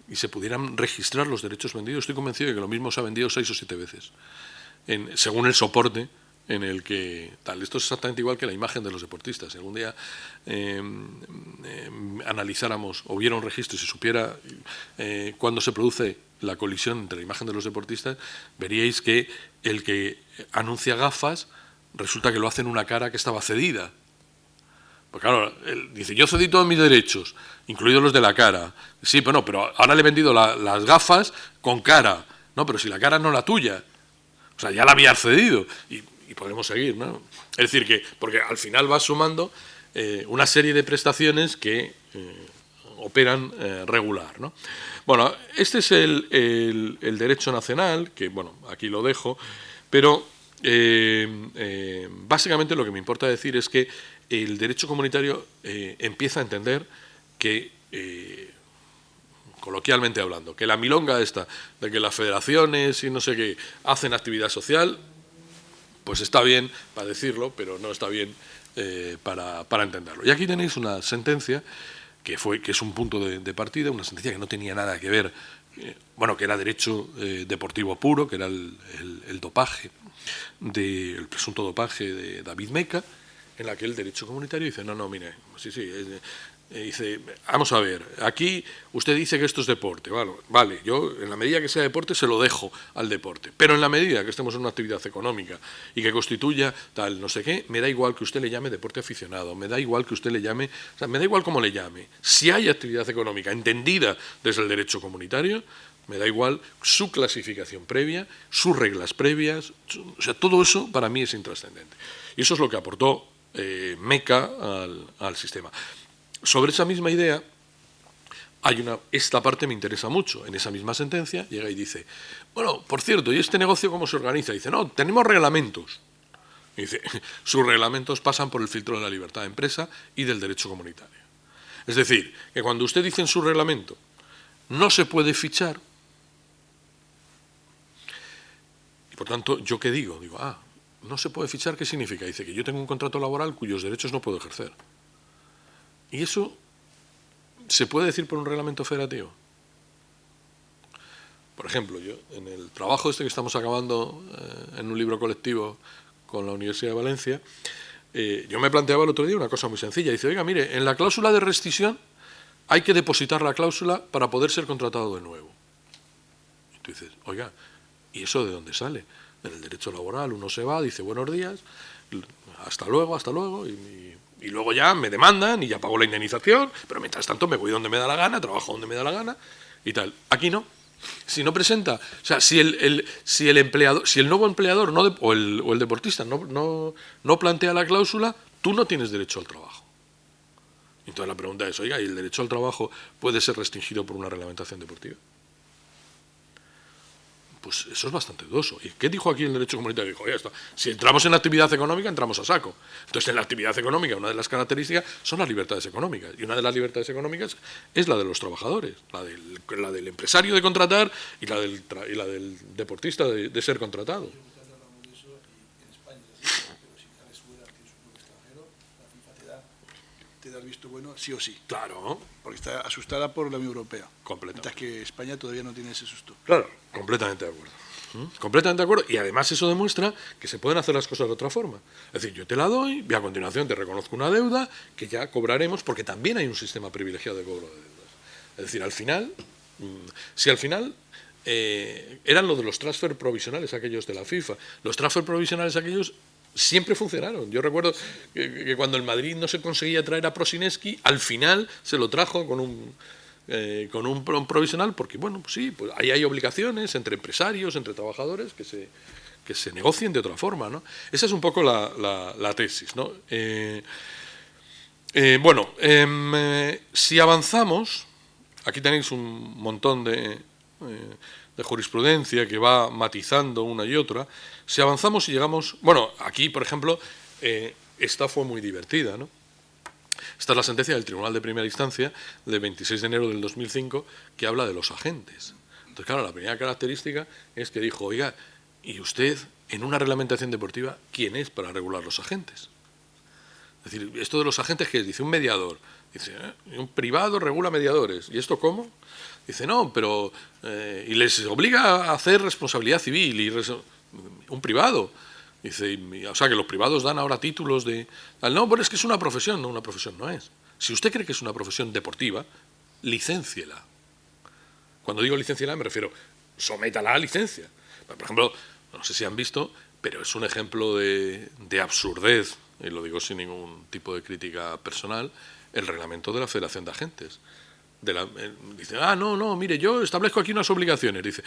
y se pudieran registrar los derechos vendidos, estoy convencido de que lo mismo se ha vendido 6 o 7 veces, según el soporte en el que tal. Esto es exactamente igual que la imagen de los deportistas. Si algún día analizáramos o hubiera un registro y se supiera cuándo se produce la colisión entre la imagen de los deportistas, veríais que el que anuncia gafas resulta que lo hace en una cara que estaba cedida. Pues claro, él dice, yo cedí todos mis derechos, incluidos los de la cara. Sí, pero no, pero ahora le he vendido las gafas con cara. No, pero si la cara no es la tuya. O sea, ya la había cedido. Y podemos seguir, ¿no? Es decir, que porque al final va sumando una serie de prestaciones que operan regular, ¿no? Bueno, este es el derecho nacional, que, bueno, aquí lo dejo, pero básicamente lo que me importa decir es que el derecho comunitario empieza a entender que, coloquialmente hablando, que la milonga esta de que las federaciones y no sé qué hacen actividad social, pues está bien para decirlo, pero no está bien para entenderlo. Y aquí tenéis una sentencia que es un punto de partida, una sentencia que no tenía nada que ver, que era derecho deportivo puro, que era el dopaje, el presunto dopaje de David Meca, en la que el derecho comunitario dice, no, mire, sí, dice, vamos a ver, aquí usted dice que esto es deporte, vale, yo en la medida que sea deporte se lo dejo al deporte, pero en la medida que estemos en una actividad económica y que constituya tal no sé qué, me da igual que usted le llame deporte aficionado, me da igual que usted le llame, o sea, me da igual cómo le llame, si hay actividad económica entendida desde el derecho comunitario, me da igual su clasificación previa, sus reglas previas, o sea, todo eso para mí es intrascendente. Y eso es lo que aportó Meca al sistema. Sobre esa misma idea, esta parte me interesa mucho. En esa misma sentencia llega y dice, bueno, por cierto, ¿y este negocio cómo se organiza? Dice, no, tenemos reglamentos. Y dice, sus reglamentos pasan por el filtro de la libertad de empresa y del derecho comunitario. Es decir, que cuando usted dice en su reglamento no se puede fichar. Y por tanto, ¿yo qué digo? Digo, no se puede fichar, ¿qué significa? Dice que yo tengo un contrato laboral cuyos derechos no puedo ejercer. ¿Y eso se puede decir por un reglamento federativo? Por ejemplo, yo en el trabajo que estamos acabando en un libro colectivo con la Universidad de Valencia, yo me planteaba el otro día una cosa muy sencilla. Dice, oiga, mire, en la cláusula de rescisión hay que depositar la cláusula para poder ser contratado de nuevo. Y tú dices, oiga, ¿y eso de dónde sale? En el derecho laboral uno se va, dice buenos días, hasta luego, y luego ya me demandan y ya pago la indemnización, pero mientras tanto me voy donde me da la gana, trabajo donde me da la gana y tal. Aquí no. Si no presenta, o sea, si el empleador, si el nuevo empleador o el deportista no plantea la cláusula, tú no tienes derecho al trabajo. Entonces la pregunta es, oiga, ¿y el derecho al trabajo puede ser restringido por una reglamentación deportiva? Pues eso es bastante dudoso. ¿Y qué dijo aquí el derecho comunitario? Dijo, ya está, si entramos en la actividad económica, entramos a saco. Entonces, en la actividad económica, una de las características son las libertades económicas. Y una de las libertades económicas es la de los trabajadores, la del empresario de contratar y la del deportista de ser contratado. Te da el visto bueno sí o sí. Claro. Porque está asustada por la Unión Europea. Completamente. Mientras que España todavía no tiene ese susto. Claro, completamente de acuerdo. Completamente de acuerdo. Y además eso demuestra que se pueden hacer las cosas de otra forma. Es decir, yo te la doy y a continuación te reconozco una deuda que ya cobraremos porque también hay un sistema privilegiado de cobro de deudas. Es decir, al final, si al final eran lo de los transfer provisionales aquellos de la FIFA, los transfer provisionales aquellos siempre funcionaron. Yo recuerdo que cuando el Madrid no se conseguía traer a Prosineski, al final se lo trajo con un provisional, porque bueno, pues sí, pues ahí hay obligaciones entre empresarios, entre trabajadores, que se negocien de otra forma, ¿no? Esa es un poco la tesis, ¿no? Si avanzamos, aquí tenéis un montón de jurisprudencia que va matizando una y otra. Si avanzamos y llegamos... Bueno, aquí, por ejemplo, esta fue muy divertida, ¿no? Esta es la sentencia del Tribunal de Primera Instancia de 26 de enero del 2005 que habla de los agentes. Entonces, claro, la primera característica es que dijo, oiga, ¿y usted, en una reglamentación deportiva, quién es para regular los agentes? Es decir, esto de los agentes, ¿qué es? Dice un mediador. Dice, un privado regula mediadores. ¿Y esto cómo? Dice, no, pero... y les obliga a hacer responsabilidad civil y un privado. Dice, o sea, que los privados dan ahora títulos de... No, pero es que es una profesión. No, una profesión no es. Si usted cree que es una profesión deportiva, licénciela. Cuando digo licénciela me refiero, sométala a licencia. Por ejemplo, no sé si han visto, pero es un ejemplo de absurdez, y lo digo sin ningún tipo de crítica personal, el reglamento de la Federación de Agentes. Dice, no, mire, yo establezco aquí unas obligaciones. Dice,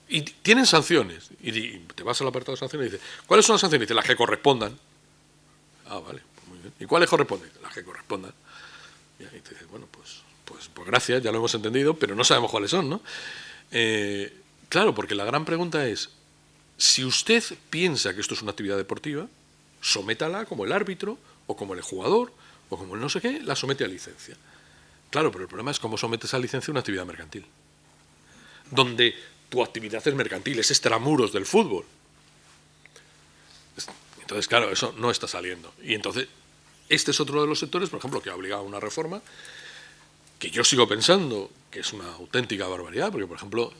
y tienen sanciones. Y te vas al apartado de sanciones y dice, ¿cuáles son las sanciones? Dice, las que correspondan. Vale, muy bien. ¿Y cuáles corresponden? Las que correspondan. Y te dice, bueno, pues gracias, ya lo hemos entendido, pero no sabemos cuáles son, ¿no? Claro, porque la gran pregunta es, si usted piensa que esto es una actividad deportiva, sométala como el árbitro, o como el jugador, o como el no sé qué, la somete a licencia. Claro, pero el problema es cómo sometes a licencia una actividad mercantil, donde tu actividad es mercantil, es extramuros del fútbol. Entonces, claro, eso no está saliendo. Y entonces, este es otro de los sectores, por ejemplo, que ha obligado a una reforma, que yo sigo pensando que es una auténtica barbaridad, porque, por ejemplo,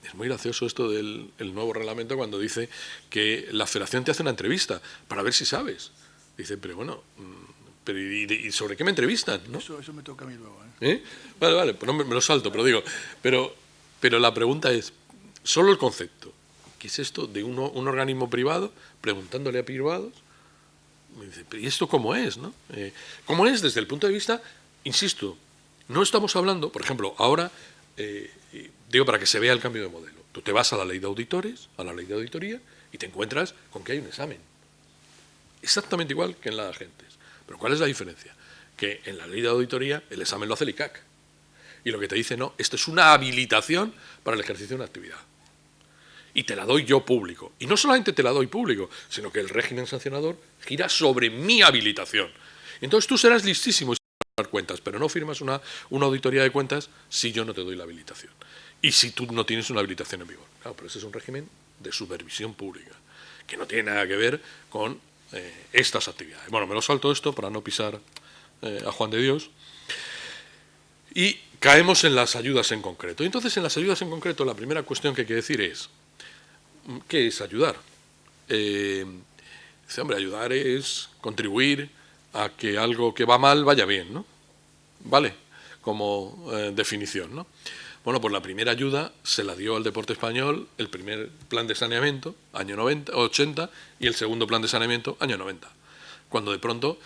es muy gracioso esto del nuevo reglamento cuando dice que la federación te hace una entrevista para ver si sabes. Dice, pero bueno... Pero ¿y sobre qué me entrevistan? ¿No? Eso me toca a mí luego. Vale, pues no me lo salto, pero digo, pero la pregunta es, solo el concepto, ¿qué es esto de un organismo privado preguntándole a privados? Me dice, ¿y esto cómo es? ¿No? ¿Cómo es desde el punto de vista, insisto, no estamos hablando, por ejemplo, ahora, digo para que se vea el cambio de modelo, tú te vas a la ley de auditores, a la ley de auditoría, y te encuentras con que hay un examen, exactamente igual que en la de agentes. Pero ¿cuál es la diferencia? Que en la ley de auditoría el examen lo hace el ICAC. Y lo que te dice, no, esto es una habilitación para el ejercicio de una actividad. Y te la doy yo público. Y no solamente te la doy público, sino que el régimen sancionador gira sobre mi habilitación. Entonces tú serás listísimo y auditorar cuentas, pero no firmas una auditoría de cuentas si yo no te doy la habilitación. Y si tú no tienes una habilitación en vigor. Claro, pero ese es un régimen de supervisión pública, que no tiene nada que ver con estas actividades. Bueno, me lo salto esto para no pisar a Juan de Dios. Y caemos en las ayudas en concreto. Entonces, en las ayudas en concreto, la primera cuestión que hay que decir es, ¿qué es ayudar? Dice, hombre, ayudar es contribuir a que algo que va mal vaya bien, ¿no? ¿Vale? Como definición, ¿no? Bueno, pues la primera ayuda se la dio al deporte español, el primer plan de saneamiento, año 80, y el segundo plan de saneamiento, año 90. Cuando de pronto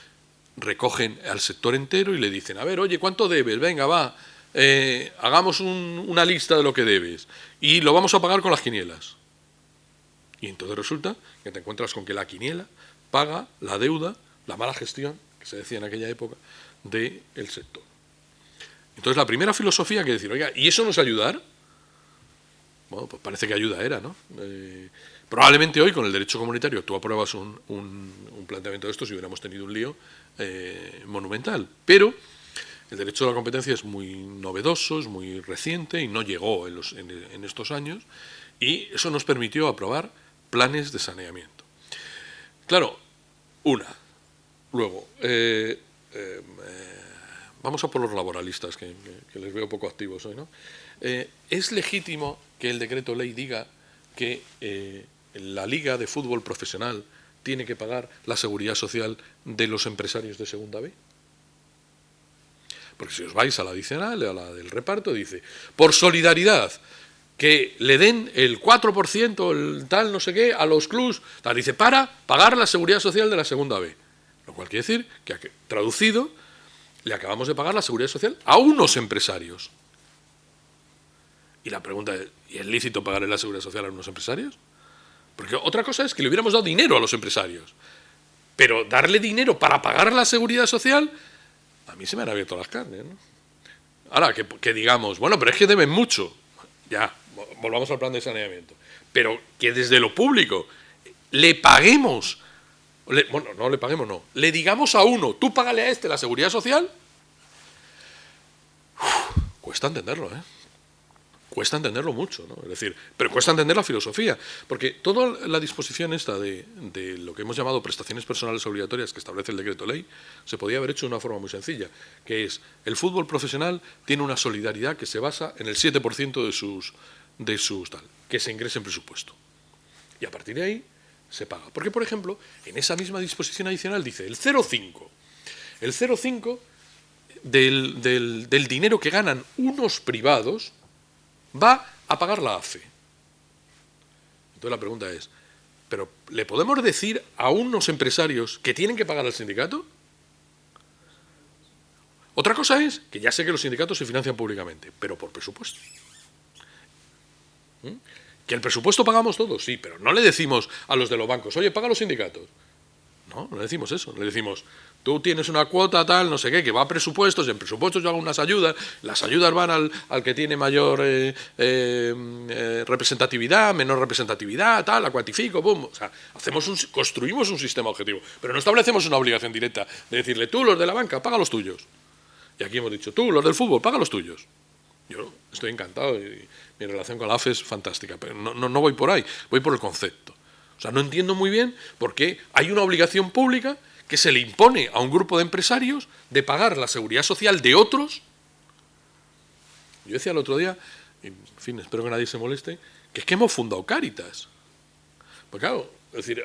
recogen al sector entero y le dicen, a ver, oye, ¿cuánto debes? Venga, va, hagamos una lista de lo que debes y lo vamos a pagar con las quinielas. Y entonces resulta que te encuentras con que la quiniela paga la deuda, la mala gestión, que se decía en aquella época, del sector. Entonces la primera filosofía que decir, oiga, ¿y eso no es ayudar? Bueno, pues parece que ayuda era, ¿no? Probablemente hoy con el derecho comunitario tú apruebas un planteamiento de estos y hubiéramos tenido un lío monumental. Pero el derecho de la competencia es muy novedoso, es muy reciente y no llegó en estos años, y eso nos permitió aprobar planes de saneamiento. Claro, luego, vamos a por los laboralistas, que les veo poco activos hoy, ¿no? ¿Es legítimo que el decreto ley diga que la Liga de Fútbol Profesional tiene que pagar la seguridad social de los empresarios de segunda B? Porque si os vais a la adicional, a la del reparto, dice, por solidaridad, que le den el 4%, el tal no sé qué, a los clubs, tal, dice, para pagar la seguridad social de la segunda B. Lo cual quiere decir que, traducido, le acabamos de pagar la seguridad social a unos empresarios. Y la pregunta es, ¿y es lícito pagarle la seguridad social a unos empresarios? Porque otra cosa es que le hubiéramos dado dinero a los empresarios. Pero darle dinero para pagar la seguridad social, a mí se me han abierto las carnes, ¿no? Ahora, que digamos, bueno, pero es que deben mucho. Ya, volvamos al plan de saneamiento. Pero que desde lo público le paguemos, le digamos a uno, tú págale a este la seguridad social, cuesta entenderlo, ¿eh? Cuesta entenderlo mucho, ¿no? Es decir, pero cuesta entender la filosofía, porque toda la disposición esta de lo que hemos llamado prestaciones personales obligatorias que establece el decreto ley, se podía haber hecho de una forma muy sencilla, que es, el fútbol profesional tiene una solidaridad que se basa en el 7% de sus tal, que se ingrese en presupuesto. Y a partir de ahí se paga. Porque, por ejemplo, en esa misma disposición adicional dice el 0,5. El 0,5 del dinero que ganan unos privados va a pagar la AFE. Entonces la pregunta es, ¿pero le podemos decir a unos empresarios que tienen que pagar al sindicato? Otra cosa es que ya sé que los sindicatos se financian públicamente, pero por presupuesto. ¿Que el presupuesto pagamos todos? Sí, pero no le decimos a los de los bancos, oye, paga a los sindicatos. No le decimos eso, le decimos, tú tienes una cuota tal, no sé qué, que va a presupuestos, y en presupuestos yo hago unas ayudas, las ayudas van al que tiene mayor representatividad, menor representatividad, tal, la cuantifico, pum. O sea, construimos un sistema objetivo, pero no establecemos una obligación directa de decirle, tú los de la banca, paga los tuyos. Y aquí hemos dicho, tú los del fútbol, paga los tuyos. Yo estoy encantado y mi relación con la AFE es fantástica, pero no voy por ahí, voy por el concepto. O sea, no entiendo muy bien por qué hay una obligación pública que se le impone a un grupo de empresarios de pagar la seguridad social de otros. Yo decía el otro día, y, en fin, espero que nadie se moleste, que es que hemos fundado Cáritas. Pues claro, es decir,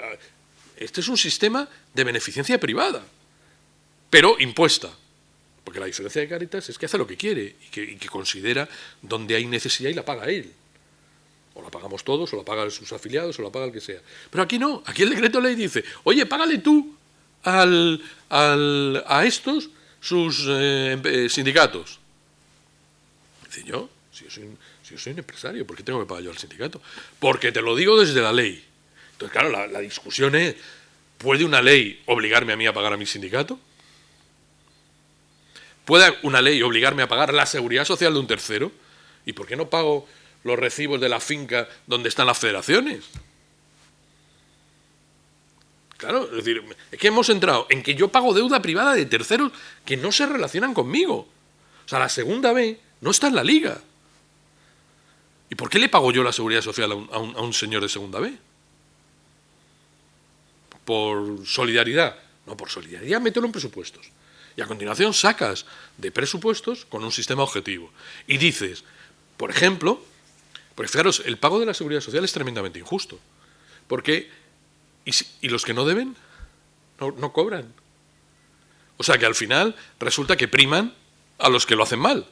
este es un sistema de beneficencia privada, pero impuesta. Porque la diferencia de Cáritas es que hace lo que quiere y que considera donde hay necesidad y la paga él. O la pagamos todos, o la pagan sus afiliados, o la paga el que sea. Pero aquí no, aquí el decreto ley dice, oye, págale tú a estos sus sindicatos. Dice, si yo soy un empresario, ¿por qué tengo que pagar yo al sindicato? Porque te lo digo desde la ley. Entonces, claro, la discusión es, ¿puede una ley obligarme a mí a pagar a mi sindicato? ¿Puede una ley obligarme a pagar la seguridad social de un tercero? ¿Y por qué no pago los recibos de la finca donde están las federaciones? Claro, es decir, es que hemos entrado en que yo pago deuda privada de terceros que no se relacionan conmigo. O sea, la segunda B no está en la liga. ¿Y por qué le pago yo la seguridad social a un señor de segunda B? ¿Por solidaridad? No, por solidaridad mételo en presupuestos. Y a continuación sacas de presupuestos con un sistema objetivo. Y dices, por ejemplo, porque fijaros, el pago de la seguridad social es tremendamente injusto. Porque, ¿y los que no deben? No cobran. O sea que al final resulta que priman a los que lo hacen mal.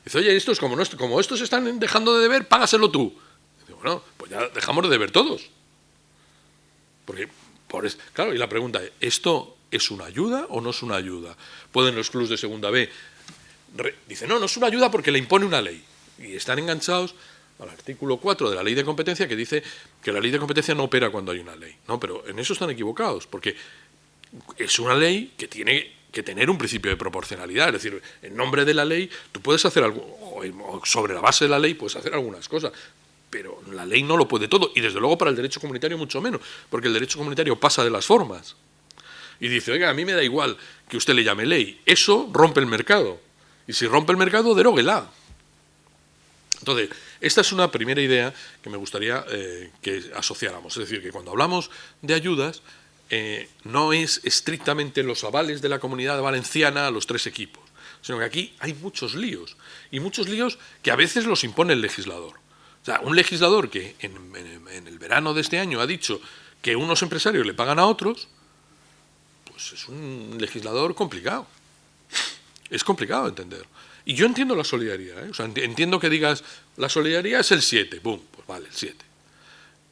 Dice, oye, estos como estos están dejando de deber, págaselo tú. Dice, bueno, pues ya dejamos de deber todos. Porque, claro, y la pregunta es, ¿esto es una ayuda o no es una ayuda? ¿Pueden los clubes de segunda B? Dice, no es una ayuda porque le impone una ley. Y están enganchados al artículo 4 de la ley de competencia que dice que la ley de competencia no opera cuando hay una ley. No, pero en eso están equivocados, porque es una ley que tiene que tener un principio de proporcionalidad. Es decir, en nombre de la ley tú puedes hacer algo, o sobre la base de la ley puedes hacer algunas cosas, pero la ley no lo puede todo, y desde luego para el derecho comunitario mucho menos, porque el derecho comunitario pasa de las formas. Y dice, oiga, a mí me da igual que usted le llame ley, eso rompe el mercado. Y si rompe el mercado, deróguela. Entonces, esta es una primera idea que me gustaría que asociáramos. Es decir, que cuando hablamos de ayudas, no es estrictamente los avales de la Comunidad Valenciana a los 3 equipos, sino que aquí hay muchos líos, y muchos líos que a veces los impone el legislador. O sea, un legislador que en el verano de este año ha dicho que unos empresarios le pagan a otros, pues es un legislador complicado. Es complicado entender. Y yo entiendo la solidaridad, ¿eh? O sea, entiendo que digas, la solidaridad es el 7, ¡pum! Pues vale, el 7.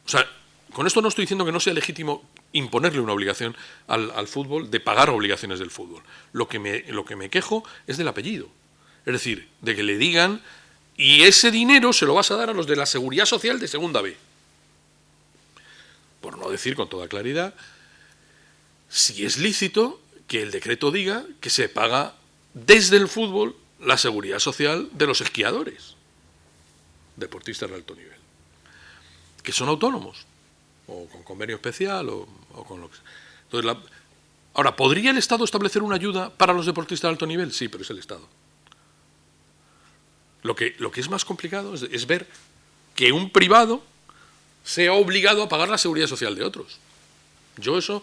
O sea, con esto no estoy diciendo que no sea legítimo imponerle una obligación al fútbol de pagar obligaciones del fútbol. Lo que me quejo es del apellido. Es decir, de que le digan, y ese dinero se lo vas a dar a los de la Seguridad Social de segunda B. Por no decir con toda claridad, si es lícito que el decreto diga que se paga desde el fútbol la seguridad social de los esquiadores, deportistas de alto nivel, que son autónomos, o con convenio especial, o con lo que sea. Entonces, ahora, ¿podría el Estado establecer una ayuda para los deportistas de alto nivel? Sí, pero es el Estado. Lo que es más complicado es ver que un privado sea obligado a pagar la seguridad social de otros. Yo eso,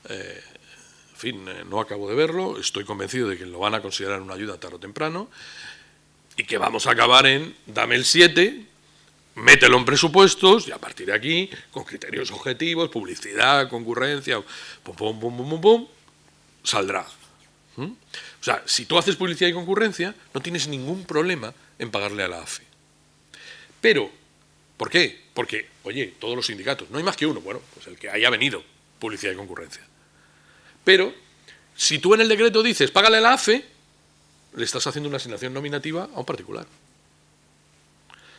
en fin, no acabo de verlo, estoy convencido de que lo van a considerar una ayuda tarde o temprano, y que vamos a acabar en, dame el 7, mételo en presupuestos, y a partir de aquí, con criterios objetivos, publicidad, concurrencia, pum, pum, pum, pum, pum, pum, saldrá. O sea, si tú haces publicidad y concurrencia, no tienes ningún problema en pagarle a la AFE. Pero, ¿por qué? Porque, oye, todos los sindicatos, no hay más que uno, bueno, pues el que haya venido, publicidad y concurrencia. Pero, si tú en el decreto dices, págale a la AFE, le estás haciendo una asignación nominativa a un particular.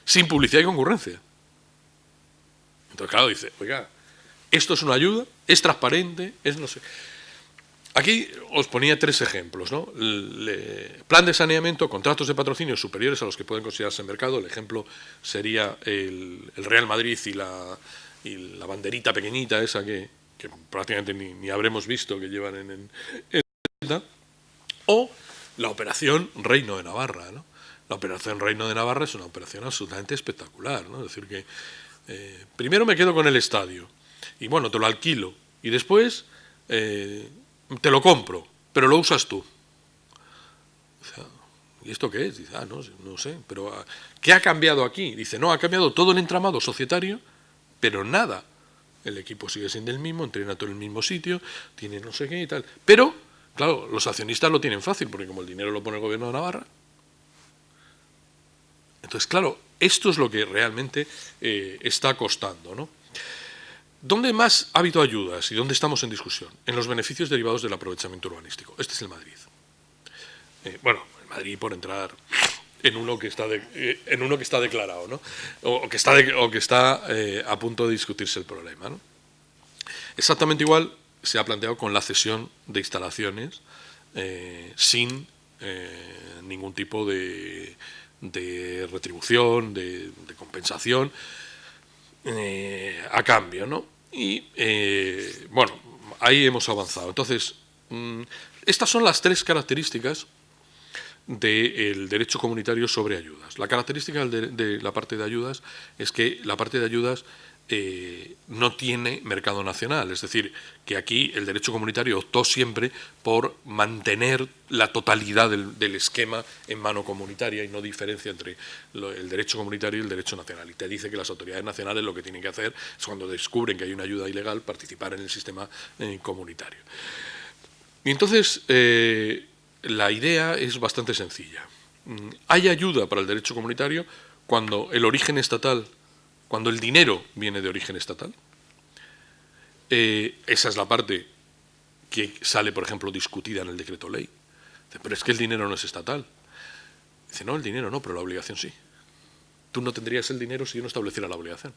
Sin publicidad y concurrencia. Entonces, claro, dice, oiga, esto es una ayuda, es transparente, es no sé. Aquí os ponía 3 ejemplos, ¿no? Plan de saneamiento, contratos de patrocinio superiores a los que pueden considerarse en mercado. El ejemplo sería el Real Madrid y la banderita pequeñita esa que prácticamente ni habremos visto que llevan en o la operación Reino de Navarra, ¿no? La operación Reino de Navarra es una operación absolutamente espectacular, ¿no? Es decir que primero me quedo con el estadio y bueno, te lo alquilo y después te lo compro, pero lo usas tú. O sea, ¿y esto qué es? Dice, no sé, pero ¿qué ha cambiado aquí? Dice, no, ha cambiado todo el entramado societario, pero nada. El equipo sigue siendo el mismo, entrena todo en el mismo sitio, tiene no sé qué y tal. Pero, claro, los accionistas lo tienen fácil, porque como el dinero lo pone el gobierno de Navarra. Entonces, claro, esto es lo que realmente está costando, ¿no? ¿Dónde más ha habido ayudas y dónde estamos en discusión? En los beneficios derivados del aprovechamiento urbanístico. Este es el Madrid. Bueno, el Madrid por entrar en uno que está declarado, ¿no? O que está a punto de discutirse el problema, ¿no? Exactamente igual se ha planteado con la cesión de instalaciones sin ningún tipo de retribución, de compensación a cambio, ¿no? Y, bueno, ahí hemos avanzado. Entonces, estas son las tres características del derecho comunitario sobre ayudas. La característica de la parte de ayudas es que la parte de ayudas no tiene mercado nacional, es decir, que aquí el derecho comunitario optó siempre por mantener la totalidad del esquema en mano comunitaria y no diferencia entre el derecho comunitario y el derecho nacional. Y te dice que las autoridades nacionales lo que tienen que hacer es, cuando descubren que hay una ayuda ilegal, participar en el sistema comunitario. Y entonces, la idea es bastante sencilla. Hay ayuda para el derecho comunitario cuando el origen estatal, cuando el dinero viene de origen estatal. Esa es la parte que sale, por ejemplo, discutida en el decreto ley. Pero es que el dinero no es estatal. Dice, no, el dinero no, pero la obligación sí. Tú no tendrías el dinero si yo no estableciera la obligación.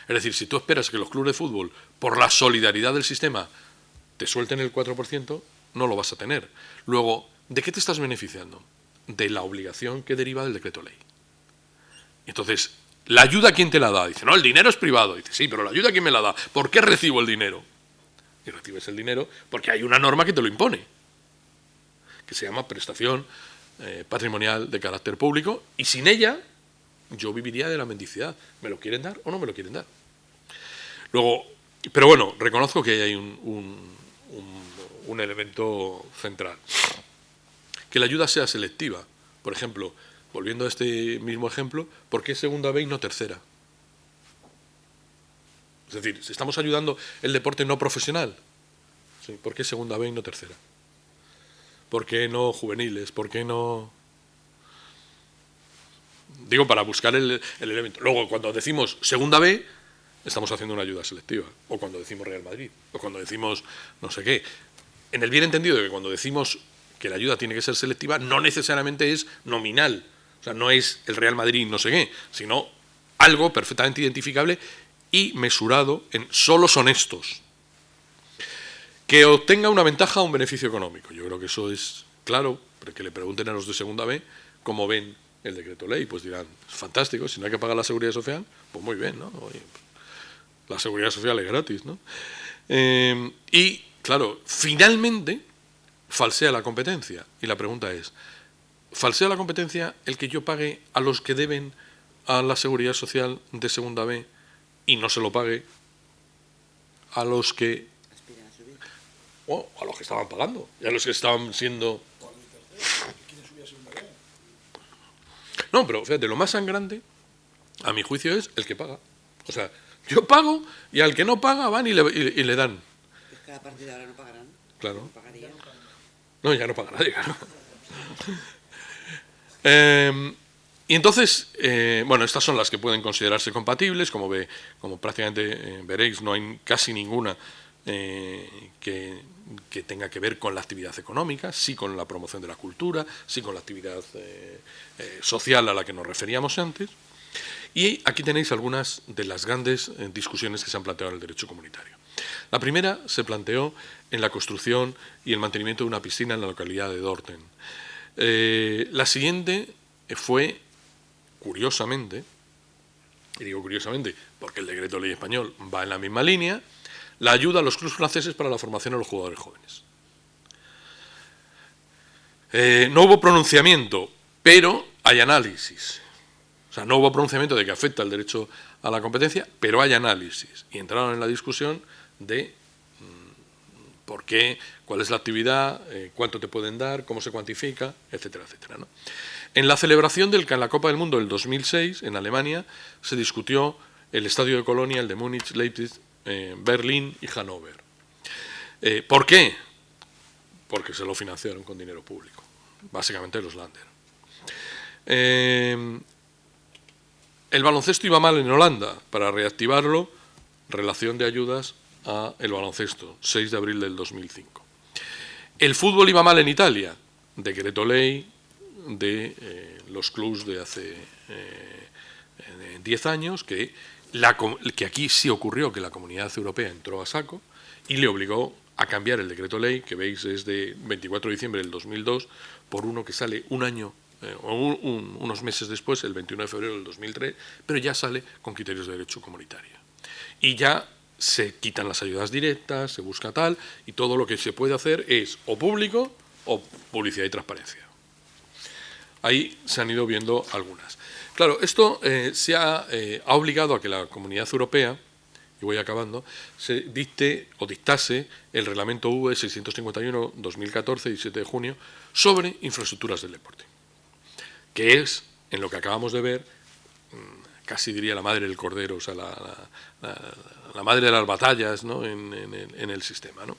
Es decir, si tú esperas que los clubes de fútbol, por la solidaridad del sistema, te suelten el 4%, no lo vas a tener. Luego, ¿de qué te estás beneficiando? De la obligación que deriva del decreto ley. Entonces, ¿la ayuda quién te la da? Dice, no, el dinero es privado. Dice, sí, pero ¿la ayuda quién me la da? ¿Por qué recibo el dinero? Y recibes el dinero porque hay una norma que te lo impone, que se llama prestación patrimonial de carácter público, y sin ella yo viviría de la mendicidad. ¿Me lo quieren dar o no me lo quieren dar? Luego, pero bueno, reconozco que ahí hay un elemento central. Que la ayuda sea selectiva. Por ejemplo, volviendo a este mismo ejemplo, ¿por qué segunda B y no tercera? Es decir, si estamos ayudando el deporte no profesional, ¿sí? ¿Por qué segunda B y no tercera? ¿Por qué no juveniles? ¿Por qué no...? Digo, para buscar el elemento. Luego, cuando decimos segunda B, estamos haciendo una ayuda selectiva. O cuando decimos Real Madrid. O cuando decimos no sé qué. En el bien entendido de que cuando decimos que la ayuda tiene que ser selectiva, no necesariamente es nominal. O sea, no es el Real Madrid no sé qué, sino algo perfectamente identificable y mesurado en solo son estos. Que obtenga una ventaja o un beneficio económico. Yo creo que eso es claro, pero que le pregunten a los de segunda B cómo ven el decreto ley, pues dirán, es fantástico, si no hay que pagar la seguridad social, pues muy bien, ¿no? Oye, la seguridad social es gratis, ¿no? Y, claro, finalmente falsea la competencia. Y la pregunta es, ¿falsea la competencia el que yo pague a los que deben a la seguridad social de segunda B y no se lo pague a los que... o a los que estaban pagando y a los que estaban siendo... No, pero fíjate, lo más sangrante, a mi juicio, es el que paga. O sea, yo pago y al que no paga van y le dan. Es que a partir de ahora no pagarán. Claro. No pagarían. No, ya no paga nadie, claro. Y entonces, bueno, estas son las que pueden considerarse compatibles. Como prácticamente veréis, no hay casi ninguna que tenga que ver con la actividad económica, sí con la promoción de la cultura, sí con la actividad social a la que nos referíamos antes. Y aquí tenéis algunas de las grandes discusiones que se han planteado en el derecho comunitario. La primera se planteó en la construcción y el mantenimiento de una piscina en la localidad de Dorten. La siguiente fue, curiosamente, y digo curiosamente porque el decreto ley español va en la misma línea, la ayuda a los clubes franceses para la formación de los jugadores jóvenes. No hubo pronunciamiento, pero hay análisis. O sea, no hubo pronunciamiento de que afecta el derecho a la competencia, pero hay análisis. Y entraron en la discusión de por qué, cuál es la actividad, cuánto te pueden dar, cómo se cuantifica, etcétera, etcétera, ¿no? En la celebración de la Copa del Mundo del 2006, en Alemania, se discutió el estadio de Colonia, el de Múnich, Leipzig, Berlín y Hannover. ¿Por qué? Porque se lo financiaron con dinero público, básicamente los Länder. El baloncesto iba mal en Holanda. Para reactivarlo, relación de ayudas a el baloncesto, 6 de abril del 2005. El fútbol iba mal en Italia, decreto ley de los clubs de hace 10 años, que aquí sí ocurrió que la Comunidad Europea entró a saco y le obligó a cambiar el decreto ley, que veis es de 24 de diciembre del 2002, por uno que sale un año unos meses después, el 21 de febrero del 2003, pero ya sale con criterios de derecho comunitario. Y ya se quitan las ayudas directas, se busca tal, y todo lo que se puede hacer es o público o publicidad y transparencia. Ahí se han ido viendo algunas. Claro, esto ha obligado a que la Comunidad Europea, y voy acabando, se dicte o dictase el Reglamento UE 651-2014, 17 de junio, sobre infraestructuras del deporte, que es, en lo que acabamos de ver, casi diría la madre del cordero, o sea, la madre de las batallas, ¿no?, en el sistema, ¿no?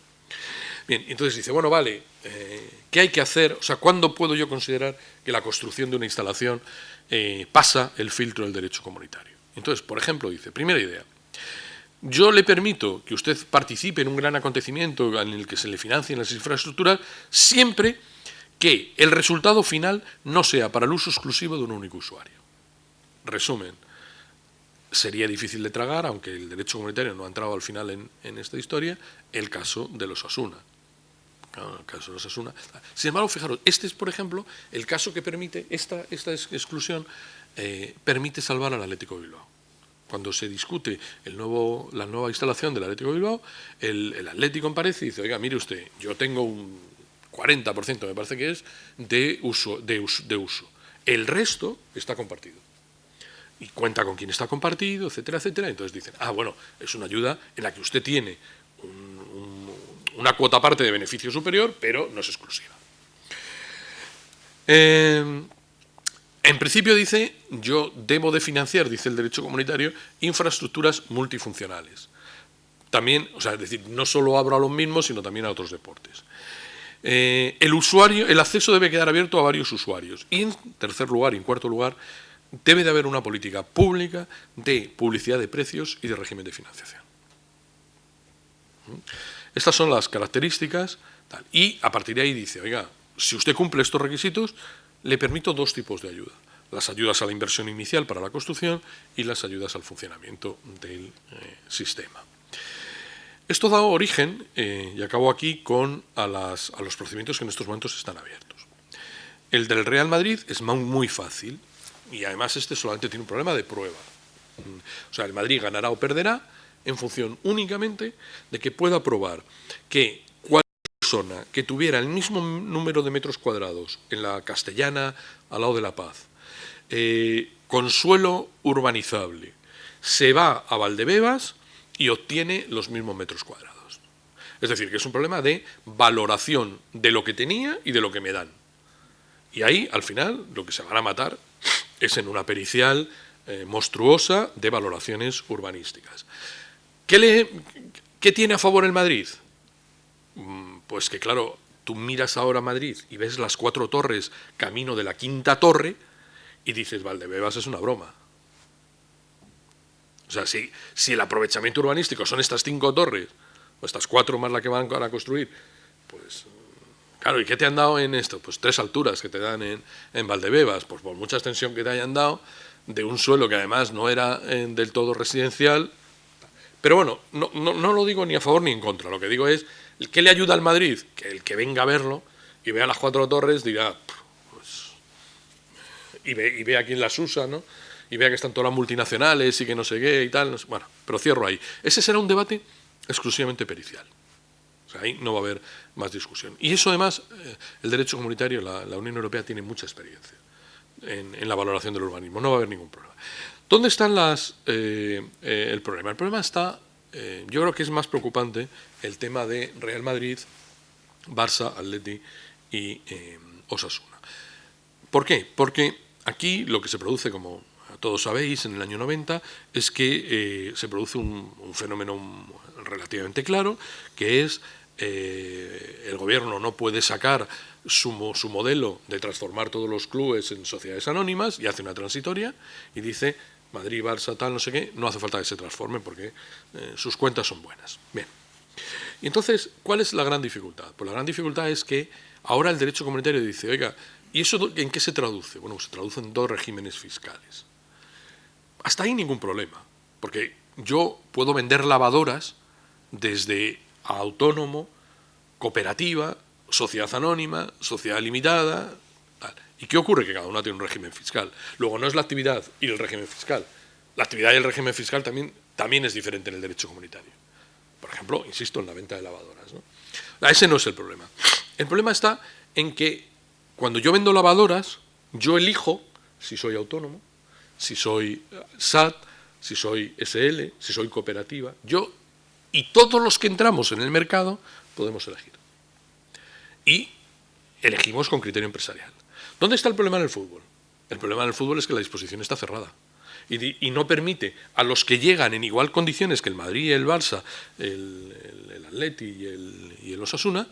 Bien, entonces dice, bueno, vale, ¿qué hay que hacer? O sea, ¿cuándo puedo yo considerar que la construcción de una instalación pasa el filtro del derecho comunitario? Entonces, por ejemplo, dice, primera idea, yo le permito que usted participe en un gran acontecimiento en el que se le financien las infraestructuras siempre que el resultado final no sea para el uso exclusivo de un único usuario. Resumen, sería difícil de tragar, aunque el derecho comunitario no ha entrado al final en esta historia, el caso de los Osasuna. El caso de los Osasuna. Sin embargo, fijaros, este es, por ejemplo, el caso que permite, esta exclusión permite salvar al Atlético de Bilbao. Cuando se discute la nueva instalación del Atlético de Bilbao, el Atlético comparece y dice, oiga, mire usted, yo tengo un 40%, me parece que es, de uso. El resto está compartido. Y cuenta con quién está compartido, etcétera, etcétera. Entonces dicen, bueno, es una ayuda en la que usted tiene una cuota parte de beneficio superior, pero no es exclusiva. En principio dice, yo debo de financiar, dice el derecho comunitario, infraestructuras multifuncionales. También, o sea, es decir, no solo abro a los mismos, sino también a otros deportes. El acceso debe quedar abierto a varios usuarios. Y en tercer lugar y en cuarto lugar, debe de haber una política pública de publicidad de precios y de régimen de financiación. Estas son las características. Y a partir de ahí dice, oiga, si usted cumple estos requisitos, le permito dos tipos de ayuda. Las ayudas a la inversión inicial para la construcción y las ayudas al funcionamiento del sistema. Esto da origen, y acabo aquí, a los procedimientos que en estos momentos están abiertos. El del Real Madrid es muy fácil y además este solamente tiene un problema de prueba. O sea, el Madrid ganará o perderá en función únicamente de que pueda probar que persona que tuviera el mismo número de metros cuadrados en la Castellana, al lado de La Paz, con suelo urbanizable, se va a Valdebebas y obtiene los mismos metros cuadrados. Es decir, que es un problema de valoración de lo que tenía y de lo que me dan. Y ahí, al final, lo que se van a matar es en una pericial monstruosa de valoraciones urbanísticas. ¿Qué tiene a favor el Madrid? Pues que, claro, tú miras ahora Madrid y ves las 4 torres camino de la 5ª torre y dices, Valdebebas es una broma. O sea, si el aprovechamiento urbanístico son estas 5 torres, o estas 4 más la que van a construir, pues, claro, ¿y qué te han dado en esto? Pues 3 alturas que te dan en Valdebebas, pues por mucha extensión que te hayan dado, de un suelo que además no era del todo residencial. Pero bueno, no lo digo ni a favor ni en contra, lo que digo es, ¿qué le ayuda al Madrid? Que el que venga a verlo y vea las 4 torres dirá, pues, y ve a quién las usa, ¿no? Y vea que están todas las multinacionales y que no sé qué y tal. No sé. Bueno, pero cierro ahí. Ese será un debate exclusivamente pericial. O sea, ahí no va a haber más discusión. Y eso además, el derecho comunitario, la Unión Europea tiene mucha experiencia en la valoración del urbanismo. No va a haber ningún problema. ¿Dónde están el problema? El problema está, yo creo que es más preocupante el tema de Real Madrid, Barça, Atleti y Osasuna. ¿Por qué? Porque aquí lo que se produce, como todos sabéis, en el año 90, es que se produce un fenómeno relativamente claro, que es el gobierno no puede sacar su modelo de transformar todos los clubes en sociedades anónimas y hace una transitoria y dice Madrid, Barça, tal, no sé qué, no hace falta que se transformen porque sus cuentas son buenas. Bien. Y entonces, ¿cuál es la gran dificultad? Pues la gran dificultad es que ahora el derecho comunitario dice, oiga, ¿y eso en qué se traduce? Bueno, pues se traduce en 2 regímenes fiscales. Hasta ahí ningún problema, porque yo puedo vender lavadoras desde autónomo, cooperativa, sociedad anónima, sociedad limitada, tal. ¿Y qué ocurre? Que cada una tiene un régimen fiscal. Luego no es la actividad y el régimen fiscal. La actividad y el régimen fiscal también es diferente en el derecho comunitario. Por ejemplo, insisto, en la venta de lavadoras, ¿no? Ese no es el problema. El problema está en que cuando yo vendo lavadoras, yo elijo si soy autónomo, si soy SAT, si soy SL, si soy cooperativa. Yo y todos los que entramos en el mercado podemos elegir. Y elegimos con criterio empresarial. ¿Dónde está el problema en el fútbol? El problema en el fútbol es que la disposición está cerrada y no permite a los que llegan en igual condiciones que el Madrid, el Barça, el Atleti y el Osasuna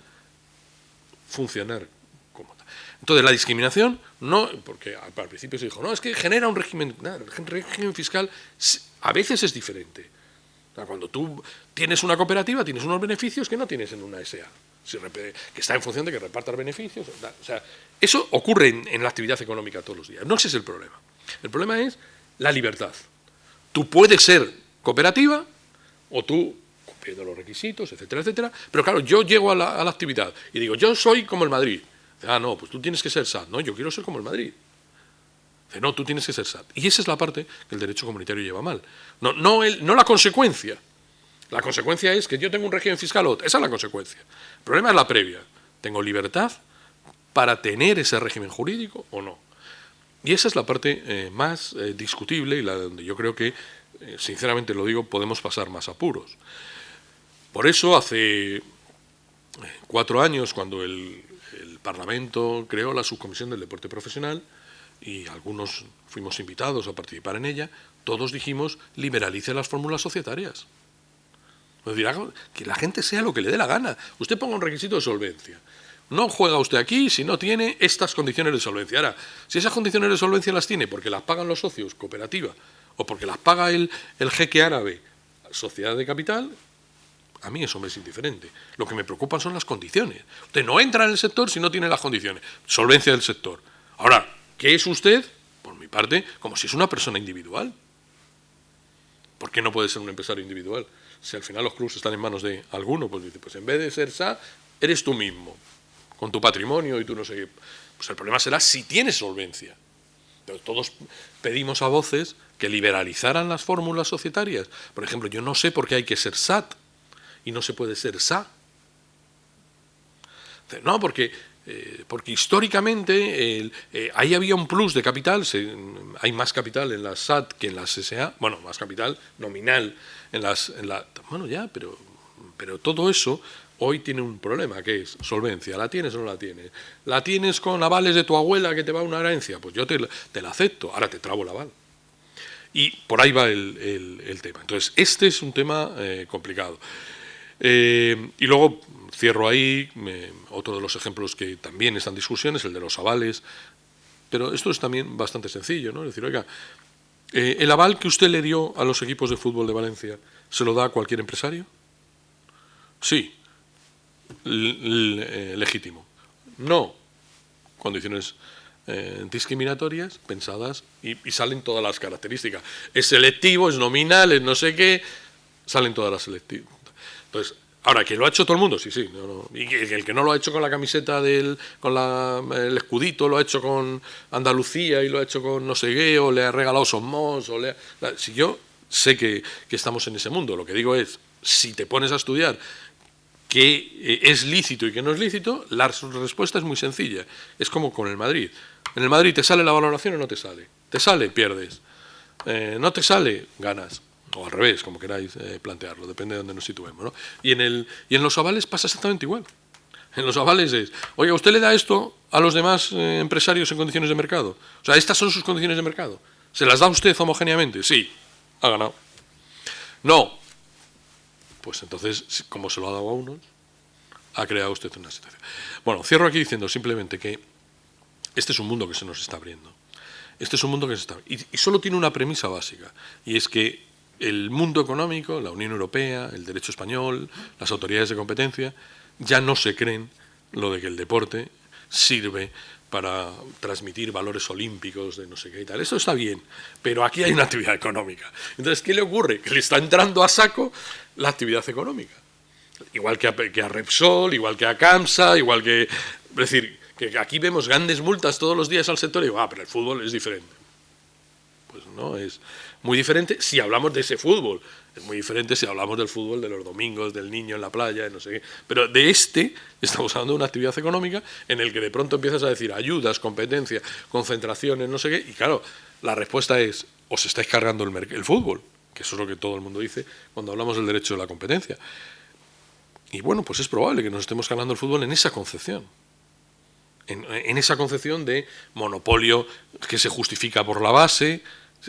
funcionar como tal. Entonces la discriminación no, porque al principio se dijo, no, es que genera un régimen, el régimen fiscal a veces es diferente. O sea, cuando tú tienes una cooperativa tienes unos beneficios que no tienes en una SA. Que está en función de que repartas beneficios. O sea, eso ocurre en la actividad económica todos los días. No ese es el problema. El problema es la libertad. Tú puedes ser cooperativa o tú, cumpliendo los requisitos, etcétera, etcétera, pero claro, yo llego a la actividad y digo, yo soy como el Madrid. Ah, no, pues tú tienes que ser SAT. No, yo quiero ser como el Madrid. No, tú tienes que ser SAT. Y esa es la parte que el derecho comunitario lleva mal. No la consecuencia. La consecuencia es que yo tengo un régimen fiscal o otro. Esa es la consecuencia. El problema es la previa. ¿Tengo libertad para tener ese régimen jurídico o no? Y esa es la parte más discutible y la donde yo creo que, sinceramente lo digo, podemos pasar más apuros. Por eso, hace 4 años, cuando el Parlamento creó la subcomisión del deporte profesional, y algunos fuimos invitados a participar en ella, todos dijimos, liberalice las fórmulas societarias. Es decir, que la gente sea lo que le dé la gana. Usted ponga un requisito de solvencia. No juega usted aquí si no tiene estas condiciones de solvencia. Ahora, si esas condiciones de solvencia las tiene porque las pagan los socios, cooperativa, o porque las paga el jeque árabe, sociedad de capital, a mí eso me es indiferente. Lo que me preocupan son las condiciones. Usted no entra en el sector si no tiene las condiciones. Solvencia del sector. Ahora, ¿qué es usted? Por mi parte, como si es una persona individual. ¿Por qué no puede ser un empresario individual? Si al final los clubes están en manos de alguno, pues dice, pues en vez de ser SA, eres tú mismo, con tu patrimonio y tú no sé qué. Pues el problema será si tienes solvencia. Pero todos pedimos a voces que liberalizaran las fórmulas societarias. Por ejemplo, yo no sé por qué hay que ser SAT y no se puede ser SA. No, porque históricamente ahí había un plus de capital, hay más capital en las SAT que en las SA, bueno, más capital nominal bueno, ya, pero todo eso hoy tiene un problema, que es solvencia. ¿La tienes o no la tienes? ¿La tienes con avales de tu abuela que te va a una herencia? Pues yo te la acepto, ahora te trabo el aval. Y por ahí va el tema. Entonces, este es un tema complicado. Y luego cierro ahí, otro de los ejemplos que también está en discusión es el de los avales, pero esto es también bastante sencillo, ¿no? Es decir, oiga, ¿el aval que usted le dio a los equipos de fútbol de Valencia se lo da a cualquier empresario? Sí, legítimo. No, condiciones discriminatorias pensadas y salen todas las características. Es selectivo, es nominal, es no sé qué, salen todas las selectivas. Entonces, ahora, ¿que lo ha hecho todo el mundo? Sí. Y el que no lo ha hecho con la camiseta, con el escudito, lo ha hecho con Andalucía y lo ha hecho con no sé qué, o le ha regalado Somos, si yo sé que estamos en ese mundo, lo que digo es, si te pones a estudiar qué es lícito y qué no es lícito, la respuesta es muy sencilla. Es como con el Madrid. En el Madrid te sale la valoración o no te sale. Te sale, pierdes. No te sale, ganas. O al revés, como queráis plantearlo, depende de dónde nos situemos, ¿no? Y en los avales pasa exactamente igual. En los avales es, oiga, ¿usted le da esto a los demás empresarios en condiciones de mercado? O sea, ¿estas son sus condiciones de mercado? ¿Se las da usted homogéneamente? Sí, ha ganado. No. Pues entonces, como se lo ha dado a unos, ha creado usted una situación. Bueno, cierro aquí diciendo simplemente que este es un mundo que se nos está abriendo. Este es un mundo que se está abriendo. Y solo tiene una premisa básica, y es que el mundo económico, la Unión Europea, el derecho español, las autoridades de competencia, ya no se creen lo de que el deporte sirve para transmitir valores olímpicos de no sé qué y tal. Eso está bien, pero aquí hay una actividad económica. Entonces, ¿qué le ocurre? Que le está entrando a saco la actividad económica. Igual que a Repsol, igual que a CAMSA, igual que... Es decir, que aquí vemos grandes multas todos los días al sector y digo, pero el fútbol es diferente. Pues no es... muy diferente si hablamos de ese fútbol. Es muy diferente si hablamos del fútbol de los domingos, del niño en la playa, no sé qué. Pero de estamos hablando de una actividad económica en el que de pronto empiezas a decir ayudas, competencia, concentraciones, no sé qué. Y claro, la respuesta es, os estáis cargando el fútbol, que eso es lo que todo el mundo dice cuando hablamos del derecho de la competencia. Y bueno, pues es probable que nos estemos cargando el fútbol en esa concepción. En esa concepción de monopolio que se justifica por la base.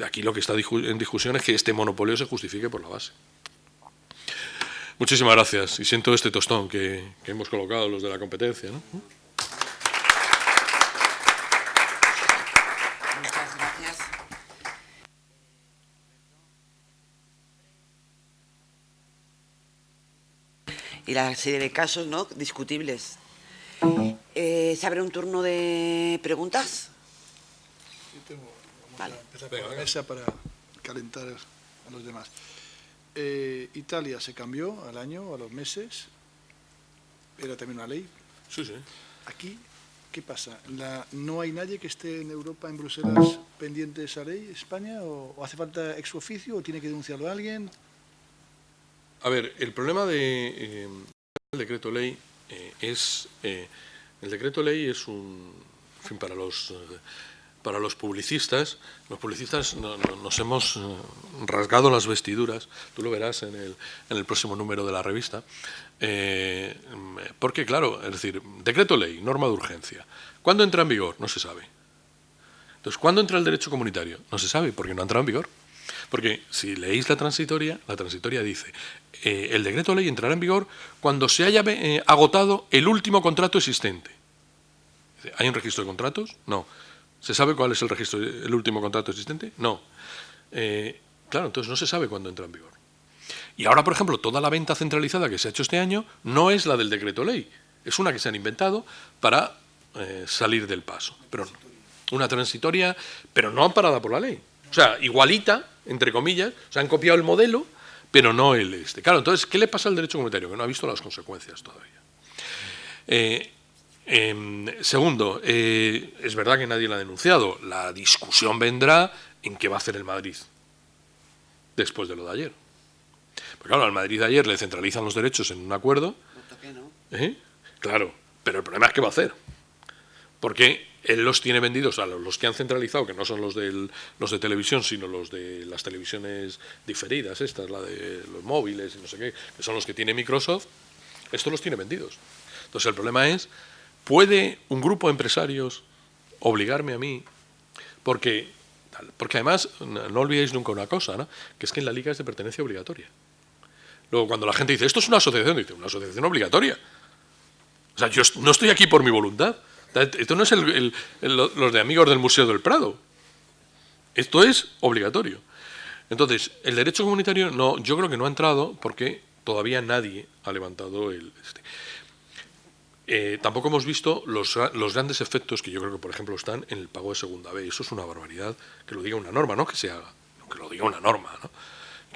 Aquí lo que está en discusión es que este monopolio se justifique por la base. Muchísimas gracias. Y siento este tostón que hemos colocado los de la competencia, ¿no? Muchas gracias. Y la serie de casos, ¿no?, discutibles. ¿Se abre un turno de preguntas? Vale. Empezar por la mesa para calentar a los demás. Italia se cambió al año, a los meses. Era también una ley. Sí, sí. Aquí, ¿qué pasa? ¿No hay nadie que esté en Europa, en Bruselas, pendiente de esa ley, España? ¿O hace falta ex oficio? ¿O tiene que denunciarlo a alguien? A ver, el problema del decreto ley es... el decreto ley es un... En fin, para los publicistas nos hemos rasgado las vestiduras, tú lo verás en el próximo número de la revista, porque claro, es decir, decreto ley, norma de urgencia. ¿Cuándo entra en vigor? No se sabe. Entonces, ¿cuándo entra el derecho comunitario? No se sabe, porque no ha entrado en vigor. Porque si leéis la transitoria dice, el decreto ley entrará en vigor cuando se haya agotado el último contrato existente. ¿Hay un registro de contratos? No. ¿Se sabe cuál es el último contrato existente? No. Claro, entonces no se sabe cuándo entra en vigor. Y ahora, por ejemplo, toda la venta centralizada que se ha hecho este año no es la del decreto ley. Es una que se han inventado para salir del paso. Pero no. Una transitoria, pero no amparada por la ley. O sea, igualita, entre comillas, o sea, han copiado el modelo, pero no el este. Claro, entonces, ¿qué le pasa al derecho comunitario? Que no ha visto las consecuencias todavía. Segundo, es verdad que nadie la ha denunciado. La discusión vendrá en qué va a hacer el Madrid después de lo de ayer. Porque claro, al Madrid de ayer le centralizan los derechos en un acuerdo. Claro, pero el problema es qué va a hacer. Porque él los tiene vendidos a los que han centralizado, que no son los de televisión, sino los de las televisiones diferidas, la de los móviles y no sé qué, que son los que tiene Microsoft. Estos los tiene vendidos. Entonces el problema es, ¿puede un grupo de empresarios obligarme a mí? Porque además, no olvidéis nunca una cosa, ¿no?, que es que en la Liga es de pertenencia obligatoria. Luego, cuando la gente dice, esto es una asociación, dice, una asociación obligatoria. O sea, yo no estoy aquí por mi voluntad. Esto no es los de Amigos del Museo del Prado. Esto es obligatorio. Entonces, el derecho comunitario yo creo que no ha entrado porque todavía nadie ha levantado tampoco hemos visto los grandes efectos que yo creo que, por ejemplo, están en el pago de segunda B. Eso es una barbaridad que lo diga una norma, no que se haga, que lo diga una norma, ¿no?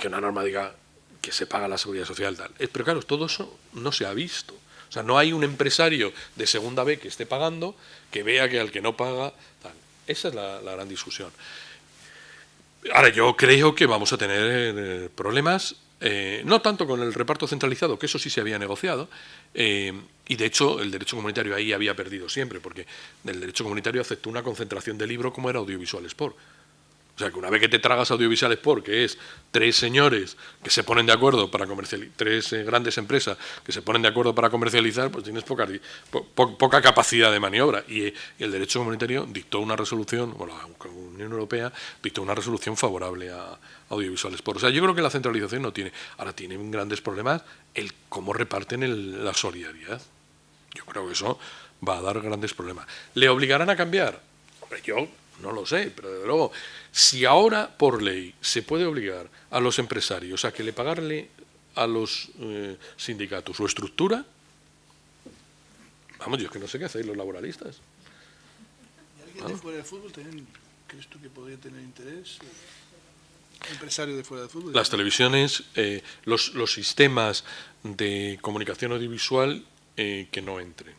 Que una norma diga que se paga la seguridad social, tal. Pero claro, todo eso no se ha visto. O sea, no hay un empresario de segunda B que esté pagando, que vea que al que no paga, tal. Esa es la gran discusión. Ahora, yo creo que vamos a tener problemas, no tanto con el reparto centralizado, que eso sí se había negociado, y de hecho el derecho comunitario ahí había perdido siempre, porque el derecho comunitario aceptó una concentración de libro como era Audiovisual Sport. O sea, que una vez que te tragas Audiovisual Sport, que es tres señores que se ponen de acuerdo para comercializar, tres grandes empresas que se ponen de acuerdo para comercializar, pues tienes poca capacidad de maniobra. Y el derecho comunitario dictó una resolución, bueno, la Unión Europea dictó una resolución favorable a Audiovisual Sport. O sea, yo creo que la centralización no tiene. Ahora tienen grandes problemas el cómo reparten la solidaridad. Yo creo que eso va a dar grandes problemas. ¿Le obligarán a cambiar? Hombre, yo no lo sé, pero desde luego, si ahora por ley se puede obligar a los empresarios a que le pagarle a los sindicatos su estructura, vamos, yo es que no sé qué hacéis los laboralistas. ¿Y alguien de fuera del fútbol también crees tú que podría tener interés? ¿Empresario de fuera del fútbol? Las televisiones, los sistemas de comunicación audiovisual que no entren.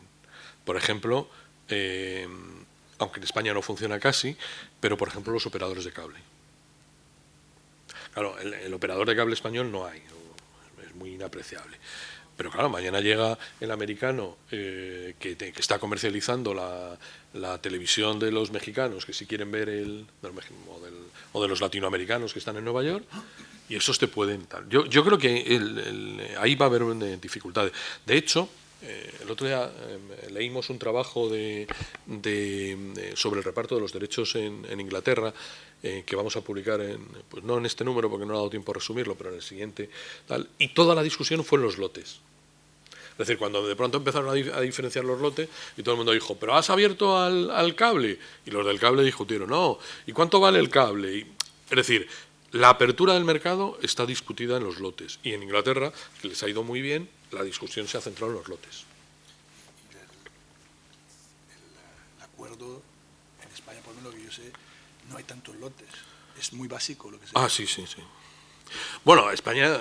Por ejemplo, aunque en España no funciona casi, pero por ejemplo los operadores de cable. Claro, el operador de cable español no hay, es muy inapreciable. Pero claro, mañana llega el americano que está comercializando la televisión de los mexicanos, que si quieren ver o de los latinoamericanos que están en Nueva York, y esos te pueden... Yo creo que ahí va a haber dificultades. De hecho, el otro día leímos un trabajo sobre el reparto de los derechos en Inglaterra, que vamos a publicar, pues no en este número porque no ha dado tiempo a resumirlo, pero en el siguiente, y toda la discusión fue en los lotes. Es decir, cuando de pronto empezaron a diferenciar los lotes y todo el mundo dijo, ¿pero has abierto al cable? Y los del cable discutieron, no, ¿y cuánto vale el cable? Es decir, la apertura del mercado está discutida en los lotes. Y en Inglaterra, que les ha ido muy bien, la discusión se ha centrado en los lotes. El acuerdo en España, por lo menos que yo sé, no hay tantos lotes. Es muy básico lo que se Ah, sí. Bueno, España...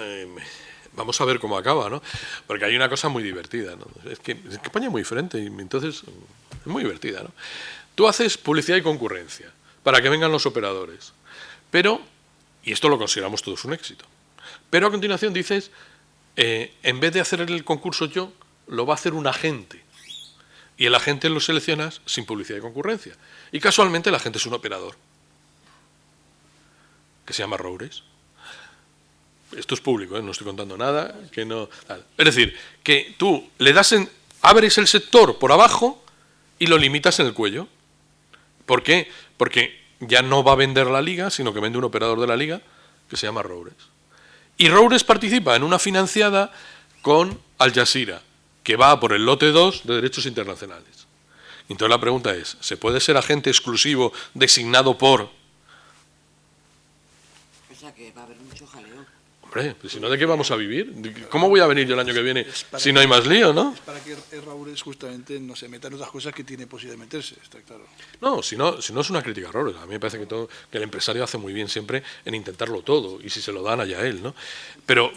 vamos a ver cómo acaba, ¿no? Porque hay una cosa muy divertida, ¿no? Es que España es muy diferente y entonces es muy divertida, ¿no? Tú haces publicidad y concurrencia para que vengan los operadores, pero, y esto lo consideramos todos un éxito, pero a continuación dices, en vez de hacer el concurso yo, lo va a hacer un agente. Y el agente lo seleccionas sin publicidad y concurrencia. Y casualmente el agente es un operador, que se llama Roures. Esto es público, no estoy contando nada que no. Es decir, que tú abres el sector por abajo y lo limitas en el cuello. ¿Por qué? Porque ya no va a vender la liga, sino que vende un operador de la liga que se llama Roures. Y Roures participa en una financiada con Al Jazeera, que va por el lote 2 de derechos internacionales. Entonces la pregunta es, ¿se puede ser agente exclusivo designado por? O sea que va a haber mucho jaleo. Hombre, pues si no, ¿de qué vamos a vivir? ¿Cómo voy a venir yo el año que viene si no hay más lío, no? Es para que Roures justamente no se meta en otras cosas que tiene posibilidad de meterse, está claro. No, si no es una crítica a Roures. A mí me parece que el empresario hace muy bien siempre en intentarlo todo, y si se lo dan, allá él, ¿no? Pero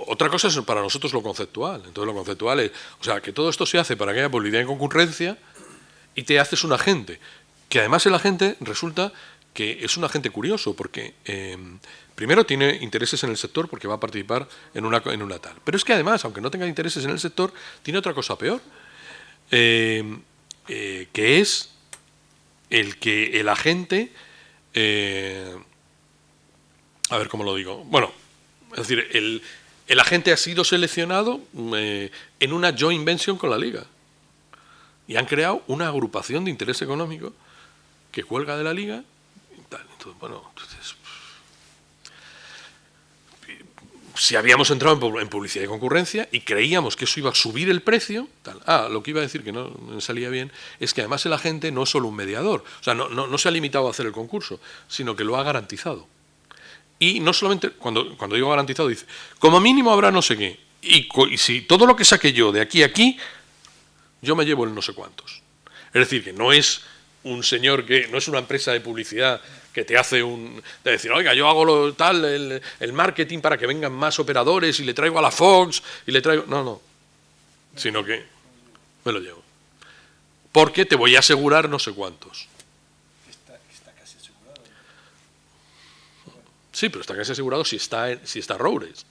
otra cosa es para nosotros lo conceptual. Entonces lo conceptual es, o sea, que todo esto se hace para que haya publicidad y concurrencia y te haces un agente. Que además el agente resulta que es un agente curioso, porque... primero, tiene intereses en el sector porque va a participar en una tal. Pero es que además, aunque no tenga intereses en el sector, tiene otra cosa peor, que es el que el agente... a ver cómo lo digo. Bueno, es decir, el agente ha sido seleccionado en una joint venture con la Liga. Y han creado una agrupación de interés económico que cuelga de la Liga. Y tal. Entonces, bueno, si habíamos entrado en publicidad y concurrencia y creíamos que eso iba a subir el precio, tal. Lo que iba a decir que no me salía bien es que además el agente no es solo un mediador, o sea, no se ha limitado a hacer el concurso, sino que lo ha garantizado. Y no solamente, cuando digo garantizado, dice, como mínimo habrá no sé qué, y si todo lo que saque yo de aquí a aquí, yo me llevo el no sé cuántos. Es decir, que no es un señor que no es una empresa de publicidad que te hace de decir, oiga, yo hago el marketing para que vengan más operadores y le traigo a la Fox y le traigo... No, sino que me lo llevo. Porque te voy a asegurar no sé cuántos. Está casi asegurado. Sí, pero está casi asegurado si está Roures.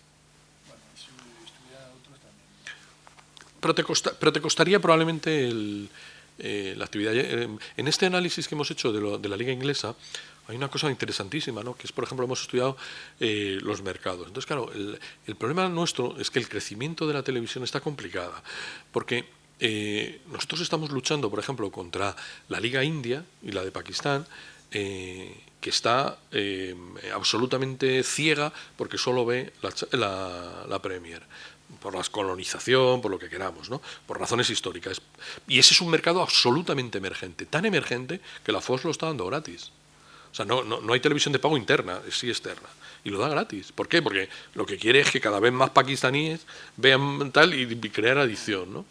Bueno, si estuviera otros también. Pero te costaría probablemente la actividad. En este análisis que hemos hecho de la liga inglesa hay una cosa interesantísima, ¿no? Que es, por ejemplo, hemos estudiado los mercados. Entonces, claro, el problema nuestro es que el crecimiento de la televisión está complicada, porque nosotros estamos luchando, por ejemplo, contra la liga india y la de Pakistán, que está absolutamente ciega porque solo ve la Premier, por la colonización, por lo que queramos, ¿no? Por razones históricas. Y ese es un mercado absolutamente emergente, tan emergente que la Fox lo está dando gratis. O sea, no hay televisión de pago interna, sí externa. Y lo da gratis. ¿Por qué? Porque lo que quiere es que cada vez más pakistaníes vean tal y crear adicción, ¿no?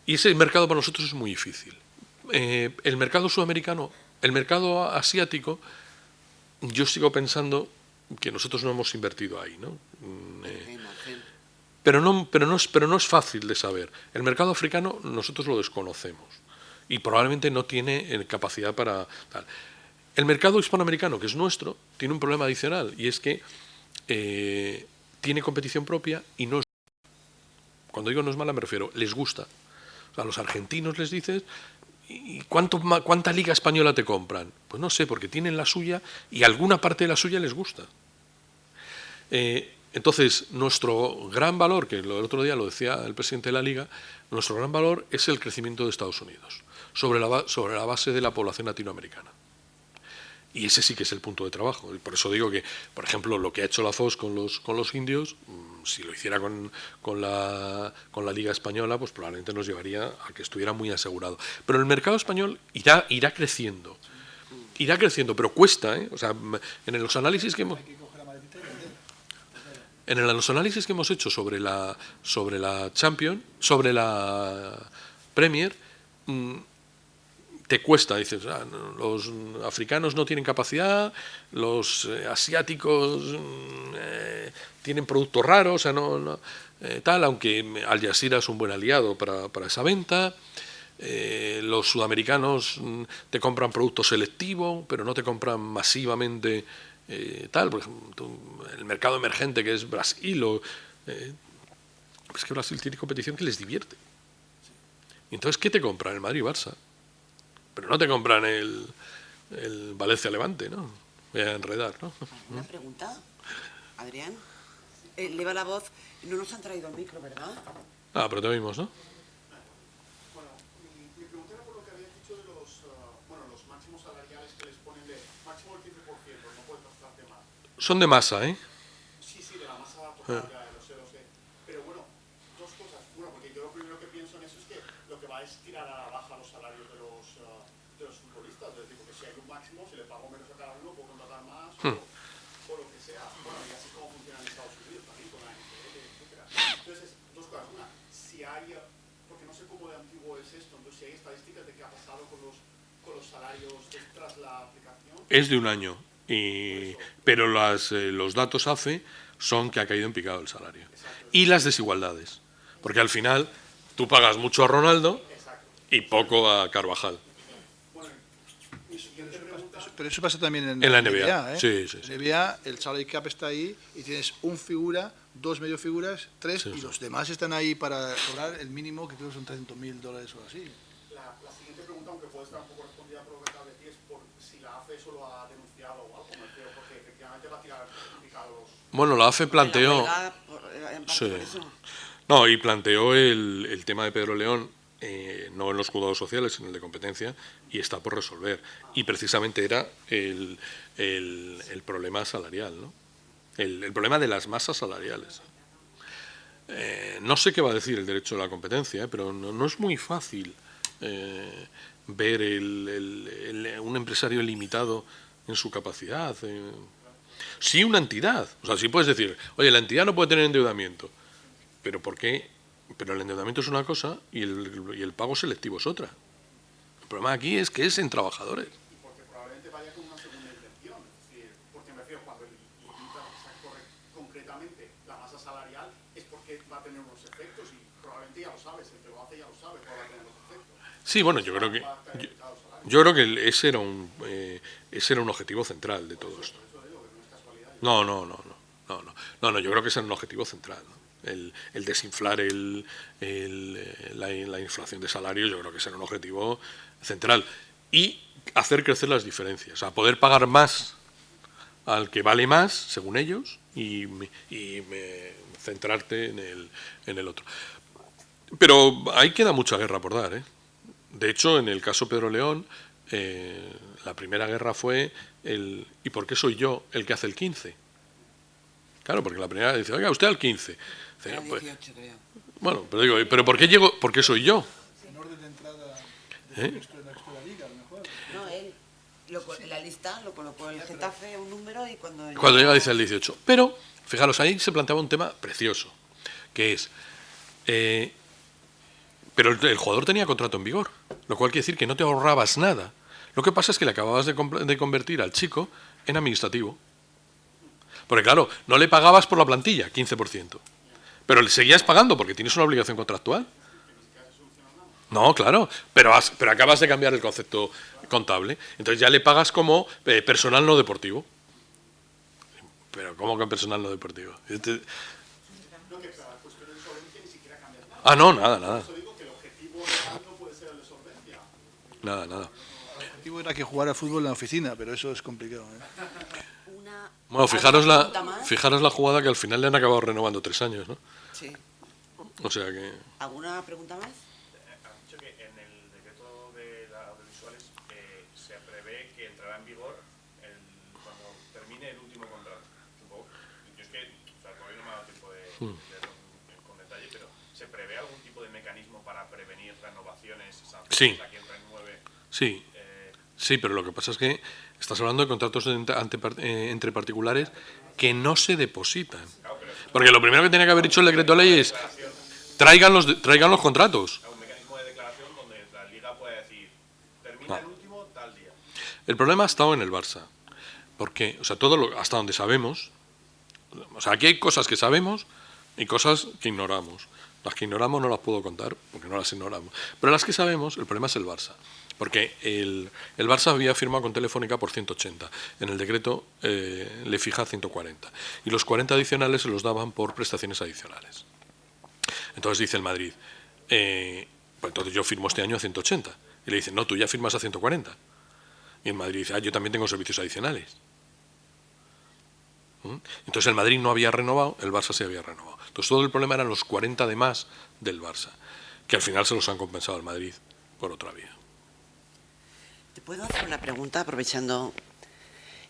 Y ese mercado para nosotros es muy difícil. El mercado sudamericano, el mercado asiático, yo sigo pensando que nosotros no hemos invertido ahí, ¿no? Pero no es fácil de saber. El mercado africano nosotros lo desconocemos y probablemente no tiene capacidad para tal. El mercado hispanoamericano, que es nuestro, tiene un problema adicional, y es que tiene competición propia y no es... Cuando digo no es mala me refiero, les gusta. O sea, a los argentinos les dices, ¿y cuánta liga española te compran? Pues no sé, porque tienen la suya y alguna parte de la suya les gusta. Entonces, nuestro gran valor, que el otro día lo decía el presidente de la Liga, nuestro gran valor es el crecimiento de Estados Unidos, sobre la base de la población latinoamericana. Y ese sí que es el punto de trabajo. Y por eso digo que, por ejemplo, lo que ha hecho la FOS con los indios, si lo hiciera con la Liga Española, pues probablemente nos llevaría a que estuviera muy asegurado. Pero el mercado español irá creciendo. Irá creciendo, pero cuesta, ¿eh? O sea, en los análisis que hemos... En los análisis que hemos hecho sobre la Champions, sobre la Premier, te cuesta, dices, los africanos no tienen capacidad, los asiáticos tienen productos raros, o sea, tal, aunque Al Jazeera es un buen aliado para esa venta. Los sudamericanos te compran productos selectivos, pero no te compran masivamente tal. Por ejemplo, el mercado emergente que es Brasil, es que Brasil tiene competición que les divierte. Y entonces, ¿qué te compran? El Madrid y Barça. Pero no te compran el Valencia-Levante, ¿no? Voy a enredar, ¿no? ¿Una pregunta, Adrián? Leva la voz. No nos han traído el micro, ¿verdad? Ah, pero te oímos, ¿no? Bueno, mi pregunta era por lo que habías dicho de los máximos salariales que les ponen de máximo el 15%, no puedes gastarte más. Son de masa, ¿eh? Sí, de la masa total, lo sé. Pero bueno, dos cosas. Una, porque yo lo primero que pienso en eso es que lo que va es tirar a la baja los salarios de los futbolistas. Es decir, porque si hay un máximo, si le pago menos a cada uno, puedo contratar más o lo que sea. Bueno, y así como funciona en Estados Unidos también con la NFL, etcétera. Entonces, dos cosas. Una, si hay, porque no sé cómo de antiguo es esto, entonces si hay estadísticas de qué ha pasado con los salarios tras la aplicación. Es de un año, pero los datos AFE son que ha caído en picado el salario. Y las desigualdades, porque al final tú pagas mucho a Ronaldo y poco a Carvajal. Pero eso pasa también en la NBA, ¿eh? Sí. En la NBA el salary cap está ahí y tienes un figura, dos medio figuras, tres, y los demás están ahí para cobrar el mínimo, que creo que son $300.000 o así. La siguiente pregunta, aunque puede estar un poco respondida por lo que acabas de decir, es por si la AFE eso lo ha denunciado o algo, me refiero, porque efectivamente va a tirar los... Bueno, la AFE planteó... Sí. No, y planteó el tema de Pedro León, no en los juzgados sociales, sino en el de competencia, y está por resolver. Y precisamente era el problema salarial, ¿no? El problema de las masas salariales. No sé qué va a decir el derecho de la competencia, pero no es muy fácil ver un empresario limitado en su capacidad. Sí, una entidad. O sea, sí puedes decir, oye, la entidad no puede tener endeudamiento. ¿Pero por qué? Pero el endeudamiento es una cosa y el pago selectivo es otra. El problema aquí es que es en trabajadores. Y porque probablemente vaya con una segunda intención. Es decir, porque me refiero, cuando limita concretamente la masa salarial, es porque va a tener unos efectos y probablemente ya lo sabes, el que lo hace ya lo sabe cuál va a tener los efectos. Sí, bueno, yo creo que ese era un objetivo central de todo esto. No, yo creo que ese era un objetivo central, ¿no? El desinflar la inflación de salarios, yo creo que ese era un objetivo central. Y hacer crecer las diferencias, o sea, poder pagar más al que vale más, según ellos, y centrarte en el otro. Pero ahí queda mucha guerra por dar, ¿eh? De hecho, en el caso Pedro León, la primera guerra fue ¿y por qué soy yo el que hace el 15? Claro, porque la primera dice, oiga, usted al 15. Dice, pues, 18, creo. Bueno, pero digo, ¿pero por qué llego? ¿Por qué soy yo? En orden de entrada ¿Eh? de la liga, a lo mejor. No, él en la lista lo colocó el Getafe un número y cuando Llega dice el 18. Pero, fijaros, ahí se planteaba un tema precioso, que es... pero el jugador tenía contrato en vigor, lo cual quiere decir que no te ahorrabas nada. Lo que pasa es que le acababas de convertir al chico en administrativo. Porque claro, no le pagabas por la plantilla, 15%. Pero le seguías pagando porque tienes una obligación contractual. No, claro, pero acabas de cambiar el concepto. Contable. Entonces ya le pagas como personal no deportivo. Pero ¿cómo que personal no deportivo? No, que para cuestión de solvencia ni siquiera cambias nada. Ah, no, nada, nada. Por eso digo que el objetivo real no puede ser el de solvencia. Nada, nada. El objetivo era que jugara fútbol en la oficina, pero eso es complicado, ¿eh? Bueno, ¿Alguna pregunta más? fijaros la jugada que al final le han acabado renovando 3 años, ¿no? Sí. O sea que... ¿Alguna pregunta más? Han dicho que en el decreto de las audiovisuales se prevé que entrará en vigor cuando termine el último contrato. Supongo. Yo es que, o sea, todavía no me ha dado tiempo de verlo con detalle, pero ¿se prevé algún tipo de mecanismo para prevenir renovaciones, Sí. a quien renueve? Sí, sí, pero lo que pasa es que estás hablando de contratos entre particulares que no se depositan. Porque lo primero que tenía que haber dicho el decreto ley es traigan los contratos. Un mecanismo de declaración donde la Liga puede decir, termina el último tal día. El problema ha estado en el Barça. Porque, o sea, hasta donde sabemos, o sea, aquí hay cosas que sabemos y cosas que ignoramos. Las que ignoramos no las puedo contar, porque no las ignoramos. Pero las que sabemos, el problema es el Barça. Porque el Barça había firmado con Telefónica por 180. En el decreto le fija 140. Y los 40 adicionales se los daban por prestaciones adicionales. Entonces dice el Madrid, pues entonces yo firmo este año a 180. Y le dicen, no, tú ya firmas a 140. Y el Madrid dice, yo también tengo servicios adicionales. Entonces el Madrid no había renovado, el Barça se había renovado. Entonces todo el problema eran los 40 de más del Barça, que al final se los han compensado al Madrid por otra vía. ¿Te puedo hacer una pregunta, aprovechando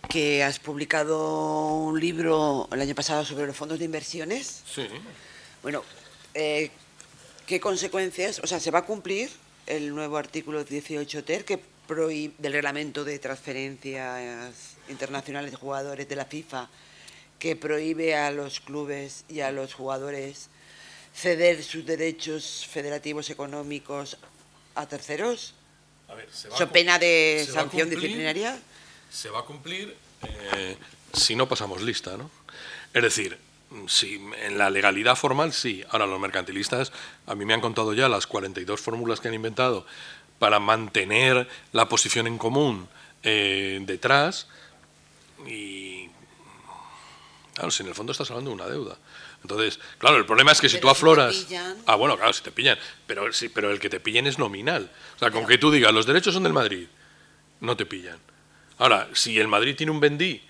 que has publicado un libro el año pasado sobre los fondos de inversiones? Sí. Bueno, ¿qué consecuencias? O sea, ¿se va a cumplir el nuevo artículo 18 ter que del reglamento de transferencias internacionales de jugadores de la FIFA, que prohíbe a los clubes y a los jugadores ceder sus derechos federativos económicos a terceros? A ver, ¿So pena de sanción disciplinaria? Se va a cumplir si no pasamos lista, ¿no? Es decir, si en la legalidad formal sí. Ahora los mercantilistas, a mí me han contado ya las 42 fórmulas que han inventado para mantener la posición en común detrás y... Claro, si en el fondo estás hablando de una deuda. Entonces, claro, el problema es que si tú afloras... Si te pillan... Ah, bueno, claro, si te pillan. Pero el que te pillen es nominal. O sea, con que tú digas, los derechos son del Madrid, no te pillan. Ahora, si el Madrid tiene un vendí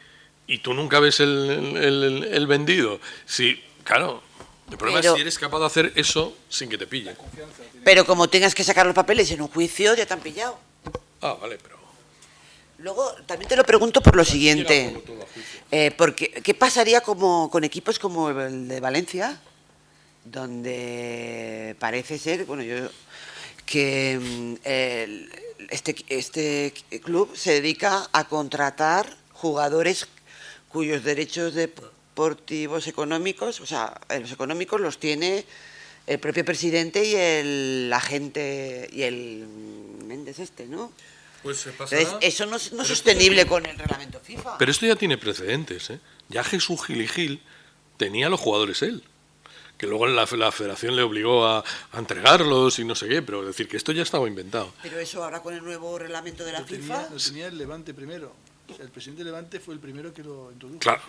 y tú nunca ves el vendido, claro, el problema es si eres capaz de hacer eso sin que te pillen. Pero como tengas que sacar los papeles en un juicio, ya te han pillado. Ah, vale, pero... Luego, también te lo pregunto por lo siguiente. Porque, ¿qué pasaría con equipos como el de Valencia, donde parece ser, bueno, que este club se dedica a contratar jugadores cuyos derechos deportivos económicos, o sea, los económicos los tiene el propio presidente y el agente y el Méndez ¿no? Pues se pasará. Entonces, eso no es sostenible con el reglamento FIFA. Pero esto ya tiene precedentes, ¿eh? Ya Jesús Gil y Gil tenía a los jugadores él, que luego la federación le obligó a entregarlos y no sé qué, pero decir que esto ya estaba inventado. Pero eso ahora con el nuevo reglamento de la FIFA... Lo tenía el Levante primero. O sea, el presidente del Levante fue el primero que lo introdujo. Claro.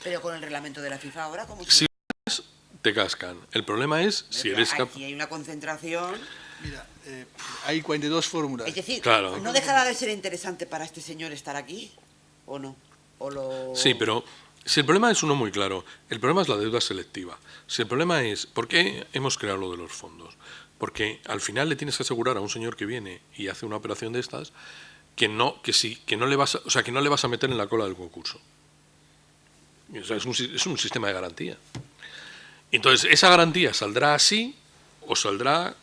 Pero con el reglamento de la FIFA ahora, ¿cómo Si te cascan. El problema es si eres capaz... Aquí hay una concentración... Mira, hay 42 fórmulas. Es decir, Claro. ¿no dejará de ser interesante para este señor estar aquí? ¿O no? Sí, pero si el problema es uno muy claro, el problema es la deuda selectiva. Si el problema es, ¿por qué hemos creado lo de los fondos? Porque al final le tienes que asegurar a un señor que viene y hace una operación de estas que no le vas a meter en la cola del concurso. O sea, es un sistema de garantía. Entonces, esa garantía saldrá así o saldrá...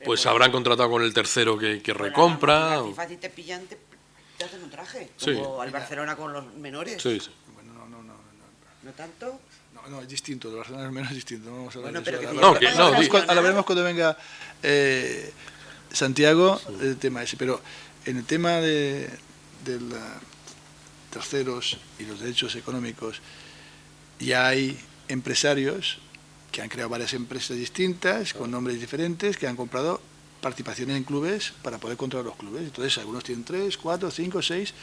pues habrán contratado con el tercero que recompra. La FIFA, si te pillan, te hacen un traje. Sí. Como al Barcelona con los menores. Sí, sí. Bueno, ¿No tanto? no, es distinto. El Barcelona es menos distinto. No vamos a hablar Bueno, de pero eso. que Ahora veremos cuando venga Santiago el tema ese. Pero en el tema de terceros y los derechos económicos, ya hay empresarios que han creado varias empresas distintas, con nombres diferentes, que han comprado participación en clubes para poder controlar los clubes. Entonces, algunos tienen 3, 4, 5, 6,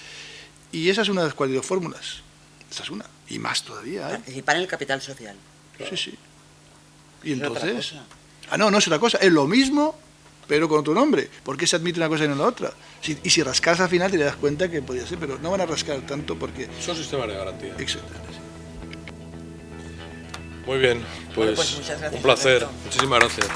y esa es una de las 42 fórmulas. Esa es una, y más todavía, ¿eh? Participar en el capital social. Sí, sí. Y Es otra entonces... cosa. No es otra cosa, es lo mismo, pero con otro nombre. ¿Por qué se admite una cosa y no la otra? Y si rascas al final te das cuenta que podía ser, pero no van a rascar tanto porque... Son sistemas de garantía. Exactamente. Muy bien, Bueno, pues, pues muchas gracias, un placer. Alberto. Muchísimas gracias.